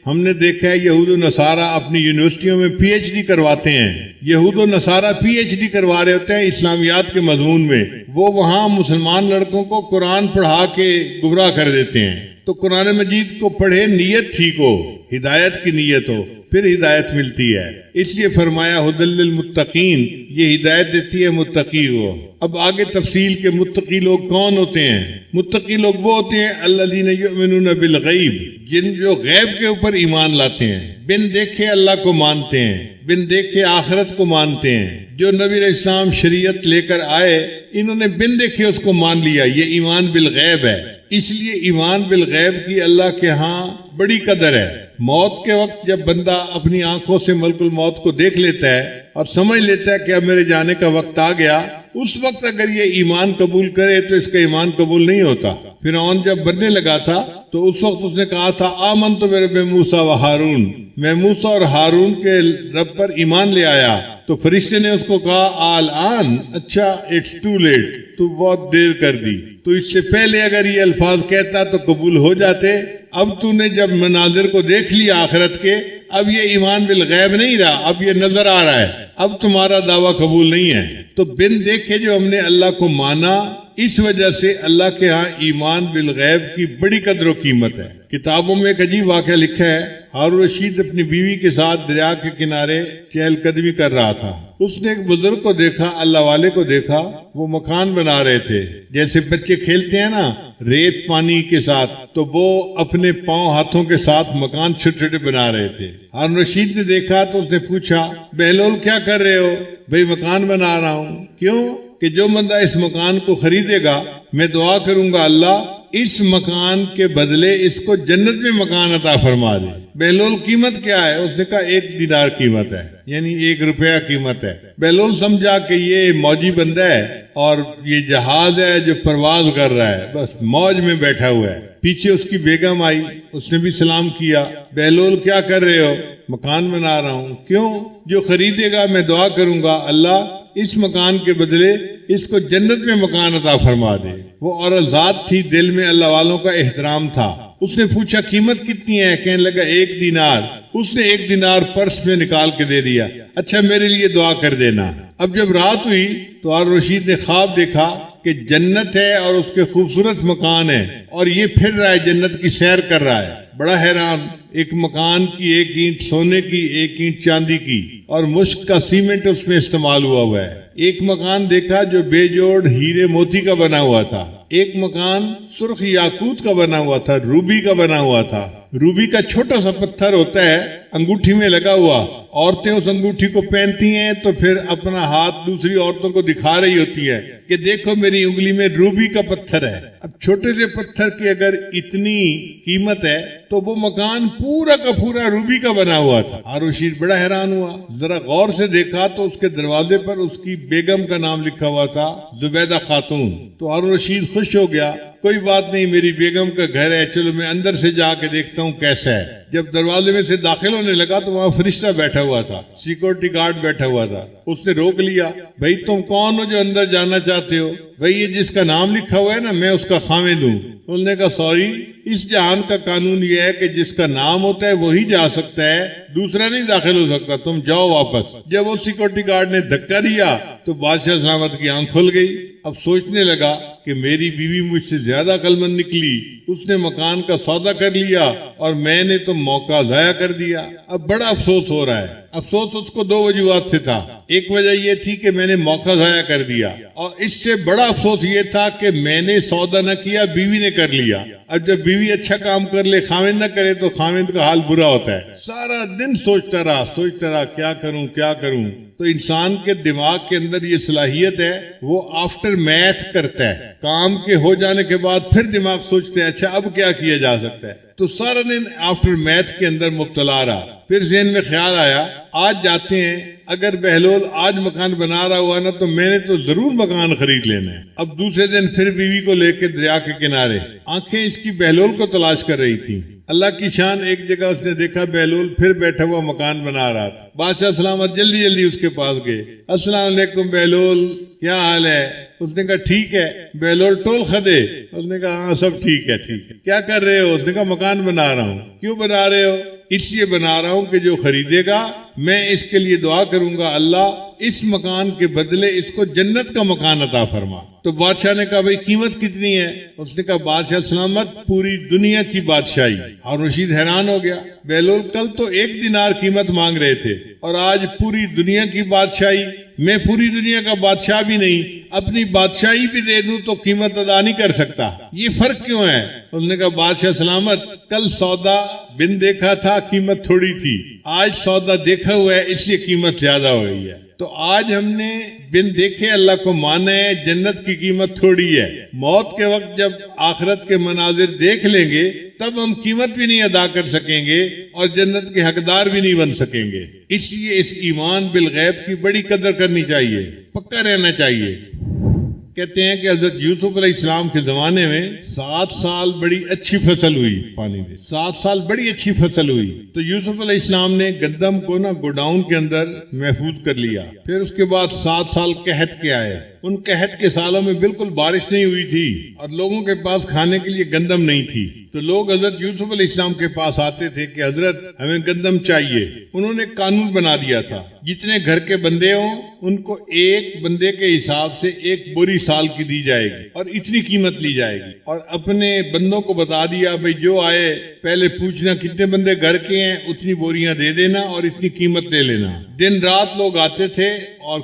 S1: ہم نے دیکھا ہے یہود و نصارہ اپنی یونیورسٹیوں میں پی ایچ ڈی کرواتے ہیں۔ یہود و نصارہ پی ایچ ڈی کروا رہے ہوتے ہیں اسلامیات کے مضمون میں، وہ وہاں مسلمان لڑکوں کو قرآن پڑھا کے گمراہ کر دیتے ہیں۔ تو قرآن مجید کو پڑھے، نیت ٹھیک ہو، ہدایت کی نیت ہو، پھر ہدایت ملتی ہے۔ اس لیے فرمایا ھدی للمتقین، یہ ہدایت دیتی ہے متقی کو۔ اب آگے تفصیل کے متقی لوگ کون ہوتے ہیں؟ متقی لوگ وہ ہوتے ہیں الذین یؤمنون بالغیب، جن جو غیب کے اوپر ایمان لاتے ہیں، بن دیکھے اللہ کو مانتے ہیں، بن دیکھے آخرت کو مانتے ہیں۔ جو نبی علیہ السلام شریعت لے کر آئے انہوں نے بن دیکھے اس کو مان لیا، یہ ایمان بالغیب ہے۔ اس لیے ایمان بالغیب کی اللہ کے ہاں بڑی قدر ہے۔ موت کے وقت جب بندہ اپنی آنکھوں سے ملک الموت کو دیکھ لیتا ہے اور سمجھ لیتا ہے کہ اب میرے جانے کا وقت آ گیا، اس وقت اگر یہ ایمان قبول کرے تو اس کا ایمان قبول نہیں ہوتا۔ فرعون جب بننے لگا تھا تو اس وقت اس نے کہا تھا آمنت برب موسیٰ و ہارون، میں موسیٰ اور ہارون کے رب پر ایمان لے آیا۔ تو فرشتے نے اس کو کہا آلآن، اچھا اٹس ٹو لیٹ، تو بہت دیر کر دی، تو اس سے پہلے اگر یہ الفاظ کہتا تو قبول ہو جاتے۔ اب تو نے جب مناظر کو دیکھ لیا آخرت کے، اب یہ ایمان بالغیب نہیں رہا، اب یہ نظر آ رہا ہے، اب تمہارا دعویٰ قبول نہیں ہے۔ تو بن دیکھے جو ہم نے اللہ کو مانا، اس وجہ سے اللہ کے ہاں ایمان بالغیب کی بڑی قدر و قیمت ہے۔ کتابوں میں ایک عجیب واقعہ لکھا ہے، ہارون رشید اپنی بیوی کے ساتھ دریا کے کنارے چہل قدمی کر رہا تھا۔ اس نے ایک بزرگ کو دیکھا، اللہ والے کو دیکھا، وہ مکان بنا رہے تھے، جیسے بچے کھیلتے ہیں نا ریت پانی کے ساتھ، تو وہ اپنے پاؤں ہاتھوں کے ساتھ مکان چھوٹے چھوٹے بنا رہے تھے۔ ہارون رشید نے دیکھا تو اس نے پوچھا، بہلول کیا کر رہے ہو؟ بھئی مکان بنا رہا ہوں۔ کیوں؟ کہ جو بندہ اس مکان کو خریدے گا، میں دعا کروں گا اللہ اس مکان کے بدلے اس کو جنت میں مکان عطا فرما دے۔ بہلول قیمت کیا ہے؟ اس نے کہا 1 دینار قیمت ہے، یعنی 1 روپیہ قیمت ہے۔ بہلول سمجھا کہ یہ موجی بندہ ہے اور یہ جہاز ہے جو پرواز کر رہا ہے، بس موج میں بیٹھا ہوا ہے۔ پیچھے اس کی بیگم آئی، اس نے بھی سلام کیا، بہلول کیا کر رہے ہو؟ مکان بنا رہا ہوں۔ کیوں؟ جو خریدے گا میں دعا کروں گا اللہ اس مکان کے بدلے اس کو جنت میں مکان عطا فرما دے۔ وہ عورت ذات تھی، دل میں اللہ والوں کا احترام تھا۔ اس نے پوچھا قیمت کتنی ہے؟ کہنے لگا 1 دینار۔ اس نے 1 دینار پرس میں نکال کے دے دیا، اچھا میرے لیے دعا کر دینا۔ اب جب رات ہوئی تو ہارون رشید نے خواب دیکھا کہ جنت ہے اور اس کے خوبصورت مکان ہے، اور یہ پھر رہا ہے، جنت کی سیر کر رہا ہے۔ بڑا حیران، ایک مکان کی 1 اینٹ سونے کی، 1 اینٹ چاندی کی، اور مشک کا سیمنٹ اس میں استعمال ہوا ہے۔ ایک مکان دیکھا جو بے جوڑ ہیرے موتی کا بنا ہوا تھا، ایک مکان سرخ یاقوت کا بنا ہوا تھا، روبی کا بنا ہوا تھا۔ روبی کا چھوٹا سا پتھر ہوتا ہے انگوٹھی میں لگا ہوا، عورتیں اس انگوٹھی کو پہنتی ہیں تو پھر اپنا ہاتھ دوسری عورتوں کو دکھا رہی ہوتی ہے کہ دیکھو میری انگلی میں روبی کا پتھر ہے۔ اب چھوٹے سے پتھر کی اگر اتنی قیمت ہے تو وہ مکان پورا کا پورا روبی کا بنا ہوا تھا۔ ہارون رشید بڑا حیران ہوا، ذرا غور سے دیکھا تو اس کے دروازے پر اس کی بیگم کا نام لکھا ہوا تھا، زبیدہ خاتون۔ تو ہارون رشید خوش ہو گیا، کوئی بات نہیں، میری بیگم کا گھر ہے، چلو میں اندر سے جا کے دیکھتا ہوں کیسا ہے۔ جب دروازے میں سے داخل ہونے لگا تو وہاں فرشتہ بیٹھا ہوا تھا، سیکورٹی گارڈ بیٹھا ہوا تھا۔ اس نے روک لیا، بھائی تم کون ہو جو اندر جانا چاہتے ہو؟ بھائی یہ جس کا نام لکھا ہوا ہے نا میں اس کا خاوند ہوں۔ انہوں نے کہا سوری، اس جہان کا قانون یہ ہے کہ جس کا نام ہوتا ہے وہی جا سکتا ہے، دوسرا نہیں داخل ہو سکتا، تم جاؤ واپس۔ جب وہ سیکورٹی گارڈ نے دھکا دیا تو بادشاہ سلامت کی آنکھ کھل گئی۔ اب سوچنے لگا کہ میری بیوی مجھ سے زیادہ عقلمند نکلی، اس نے مکان کا سودا کر لیا اور میں نے تو موقع ضائع کر دیا۔ اب بڑا افسوس ہو رہا ہے۔ افسوس اس کو 2 وجوہات سے تھا، ایک وجہ یہ تھی کہ میں نے موقع ضائع کر دیا، اور اس سے بڑا افسوس یہ تھا کہ میں نے سودا نہ کیا، بیوی نے کر لیا۔ اب جب بیوی اچھا کام کر لے خاوند نہ کرے تو خاوند کا حال برا ہوتا ہے۔ سارا دن سوچتا رہا کیا کروں کیا کروں۔ تو انسان کے دماغ کے اندر یہ صلاحیت ہے، وہ آفٹر میتھ کرتا ہے، کام کے ہو جانے کے بعد پھر دماغ سوچتے ہیں اچھا اب کیا کیا جا سکتا ہے۔ تو سارا دن آفٹر میتھ کے اندر مبتلا رہا۔ پھر ذہن میں خیال آیا آج جاتے ہیں، اگر بہلول آج مکان بنا رہا ہوا نا تو میں نے تو ضرور مکان خرید لینا ہے۔ اب دوسرے دن پھر بیوی کو لے کے دریا کے کنارے، آنکھیں اس کی بہلول کو تلاش کر رہی تھی۔ اللہ کی شان، ایک جگہ اس نے دیکھا بہلول پھر بیٹھا ہوا مکان بنا رہا تھا۔ بادشاہ سلامت جلدی جلدی اس کے پاس گئے، السلام علیکم بہلول، کیا حال ہے؟ اس نے کہا ٹھیک ہے۔ بہلول ٹول خدے، اس نے کہا ہاں سب ٹھیک ہے ٹھیک ہے۔ کیا کر رہے ہو؟ اس نے کہا مکان بنا رہا ہوں۔ کیوں بنا رہے ہو؟ اس لیے بنا رہا ہوں کہ جو خریدے گا میں اس کے لیے دعا کروں گا اللہ اس مکان کے بدلے اس کو جنت کا مکان عطا فرما۔ تو بادشاہ نے کہا بھئی قیمت کتنی ہے؟ اس نے کہا بادشاہ سلامت پوری دنیا کی بادشاہی۔ ہارون رشید حیران ہو گیا، بہلول کل تو 1 دینار قیمت مانگ رہے تھے اور آج پوری دنیا کی بادشاہی۔ میں پوری دنیا کا بادشاہ بھی نہیں، اپنی بادشاہی بھی دے دوں تو قیمت ادا نہیں کر سکتا، یہ فرق کیوں ہے؟ اس نے کہا بادشاہ سلامت کل سودا بن دیکھا تھا قیمت تھوڑی تھی، آج سودا دیکھا ہوا ہے اس لیے قیمت زیادہ ہو گئی ہے۔ تو آج ہم نے بن دیکھے اللہ کو مانا ہے، جنت کی قیمت تھوڑی ہے، موت کے وقت جب آخرت کے مناظر دیکھ لیں گے تب ہم قیمت بھی نہیں ادا کر سکیں گے اور جنت کے حقدار بھی نہیں بن سکیں گے۔ اس لیے اس ایمان بالغیب کی بڑی قدر کرنی چاہیے، پکا رہنا چاہیے کہتے ہیں کہ حضرت یوسف علیہ السلام کے زمانے میں 7 سال بڑی اچھی فصل ہوئی، پانی دے 7 سال بڑی اچھی فصل ہوئی، تو یوسف علیہ السلام نے گندم کو نا گوڈاؤن کے اندر محفوظ کر لیا۔ پھر اس کے بعد 7 سال قحط کے آئے، ان قحط کے سالوں میں بالکل بارش نہیں ہوئی تھی اور لوگوں کے پاس کھانے کے لیے گندم نہیں تھی، تو لوگ حضرت یوسف علیہ السلام کے پاس آتے تھے کہ حضرت ہمیں گندم چاہیے۔ انہوں نے قانون بنا دیا تھا جتنے گھر کے بندے ہوں ان کو ایک بندے کے حساب سے 1 بوری سال کی دی جائے گی اور اتنی قیمت لی جائے گی، اور اپنے بندوں کو بتا دیا بھئی جو آئے پہلے پوچھنا کتنے بندے گھر کے ہیں، اتنی بوریاں دے دینا اور اتنی قیمت دے لینا۔ دن رات لوگ آتے تھے اور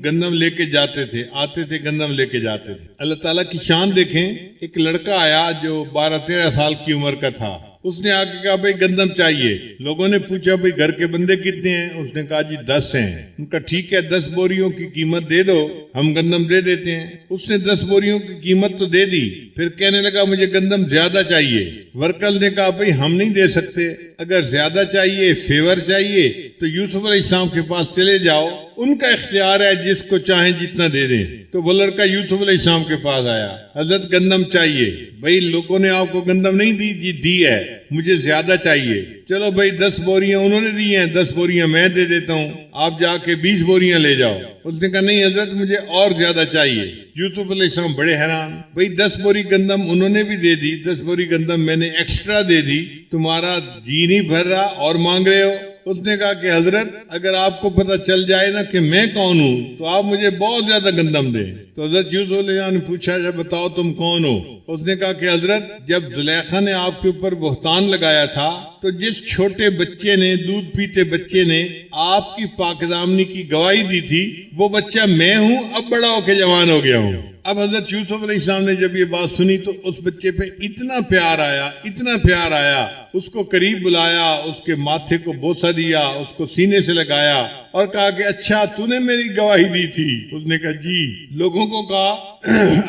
S1: گندم لے کے جاتے تھے، آتے تھے گندم لے کے جاتے تھے۔ اللہ تعالیٰ کی شان دیکھیں، ایک لڑکا آیا جو 12-13 سال کی عمر کا تھا، اس نے آ کے کہا بھئی گندم چاہیے۔ لوگوں نے پوچھا بھئی گھر کے بندے کتنے ہیں؟ اس نے کہا جی 10 ہیں۔ ان کا ٹھیک ہے 10 بوریوں کی قیمت دے دو، ہم گندم دے دیتے ہیں۔ اس نے 10 بوریوں کی قیمت تو دے دی، پھر کہنے لگا مجھے گندم زیادہ چاہیے۔ ورکل نے کہا بھئی ہم نہیں دے سکتے، اگر زیادہ چاہیے، فیور چاہیے تو یوسف علیہ السلام کے پاس چلے جاؤ، ان کا اختیار ہے، جس کو چاہیں جتنا دے دیں۔ تو وہ لڑکا یوسف علیہ السلام کے پاس آیا، حضرت گندم چاہیے۔ بھئی لوگوں نے آپ کو گندم نہیں دی؟ جی دی ہے، مجھے زیادہ چاہیے۔ چلو بھئی 10 بوریاں انہوں نے دی ہیں، 10 بوریاں میں دے دیتا ہوں، آپ جا کے 20 بوریاں لے جاؤ۔ اس نے کہا نہیں حضرت مجھے اور زیادہ چاہیے۔ یوسف علیہ السلام بڑے حیران، بھئی 10 بوری گندم انہوں نے بھی دے دی، 10 بوری گندم میں نے ایکسٹرا دے دی، تمہارا جی نہیں بھر رہا اور مانگ رہے ہو؟ اس نے کہا کہ حضرت اگر آپ کو پتہ چل جائے نا کہ میں کون ہوں تو آپ مجھے بہت زیادہ گندم دیں۔ تو حضرت یوسف علیہ السلام نے پوچھا اچھا بتاؤ تم کون ہو؟ اس نے کہا کہ حضرت جب زلیخا نے آپ کے اوپر بہتان لگایا تھا تو جس چھوٹے بچے نے، دودھ پیتے بچے نے آپ کی پاک دامنی کی گواہی دی تھی، وہ بچہ میں ہوں، اب بڑا ہو کے جوان ہو گیا ہوں۔ اب حضرت یوسف علیہ السلام نے جب یہ بات سنی تو اس بچے پہ اتنا پیار آیا، اتنا پیار آیا، اس کو قریب بلایا، اس کے ماتھے کو بوسہ دیا، اس کو سینے سے لگایا اور کہا کہ اچھا تو نے میری گواہی دی تھی؟ اس نے کہا جی۔ لوگوں کو کہا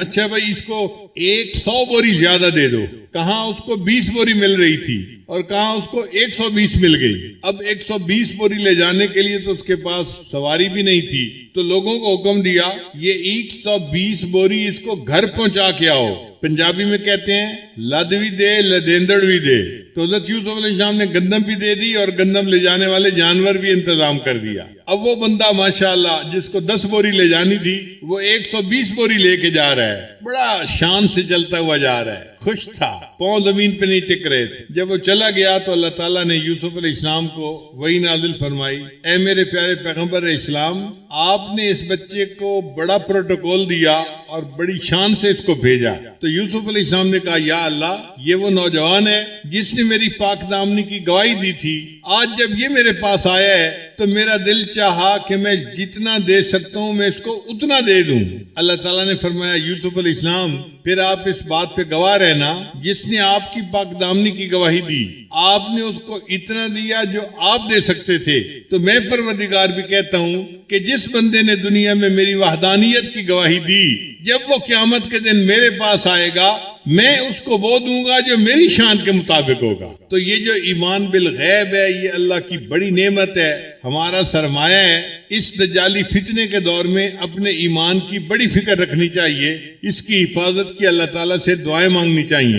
S1: اچھا بھائی اس کو 100 بوری زیادہ دے دو۔ کہاں اس کو 20 بوری مل رہی تھی اور کہاں اس کو 120 مل گئی۔ اب 120 بوری لے جانے کے لیے تو اس کے پاس سواری بھی نہیں تھی، تو لوگوں کو حکم دیا یہ 120 بوری اس کو گھر پہنچا کے آؤ۔ پنجابی میں کہتے ہیں لد بھی دے لدیندڑ بھی دے۔ تو حضرت یوسف علیہ السلام نے گندم بھی دے دی اور گندم لے جانے والے جانور بھی انتظام کر دیا۔ اب وہ بندہ ماشاءاللہ جس کو 10 بوری لے جانی تھی وہ 120 بوری لے کے جا رہا ہے، بڑا شان سے چلتا ہوا جا رہا ہے، خوش تھا، پاؤں زمین پہ نہیں ٹک رہے تھے۔ جب وہ چلا گیا تو اللہ تعالیٰ نے یوسف علیہ السلام کو وحی نازل فرمائی، اے میرے پیارے پیغمبر اسلام، آپ نے اس بچے کو بڑا پروٹوکول دیا اور بڑی شان سے اس کو بھیجا۔ تو یوسف علیہ السلام نے کہا یا اللہ یہ وہ نوجوان ہے جس نے میری پاک دامنی کی گواہی دی تھی، آج جب یہ میرے پاس آیا ہے تو میرا دل چاہا کہ میں جتنا دے سکتا ہوں میں اس کو اتنا دے دوں۔ اللہ تعالیٰ نے فرمایا یوسف علیہ السلام پھر آپ اس بات پہ گواہ رہنا، جس نے آپ کی پاک دامنی کی گواہی دی آپ نے اس کو اتنا دیا جو آپ دے سکتے تھے، تو میں پروردگار بھی کہتا ہوں کہ جس بندے نے دنیا میں میری وحدانیت کی گواہی دی، جب وہ قیامت کے دن میرے پاس آئے گا میں اس کو وہ دوں گا جو میری شان کے مطابق ہوگا۔ تو یہ جو ایمان بالغیب ہے یہ اللہ کی بڑی نعمت ہے، ہمارا سرمایہ ہے۔ اس دجالی فتنے کے دور میں اپنے ایمان کی بڑی فکر رکھنی چاہیے، اس کی حفاظت کی اللہ تعالیٰ سے دعائیں مانگنی چاہیے۔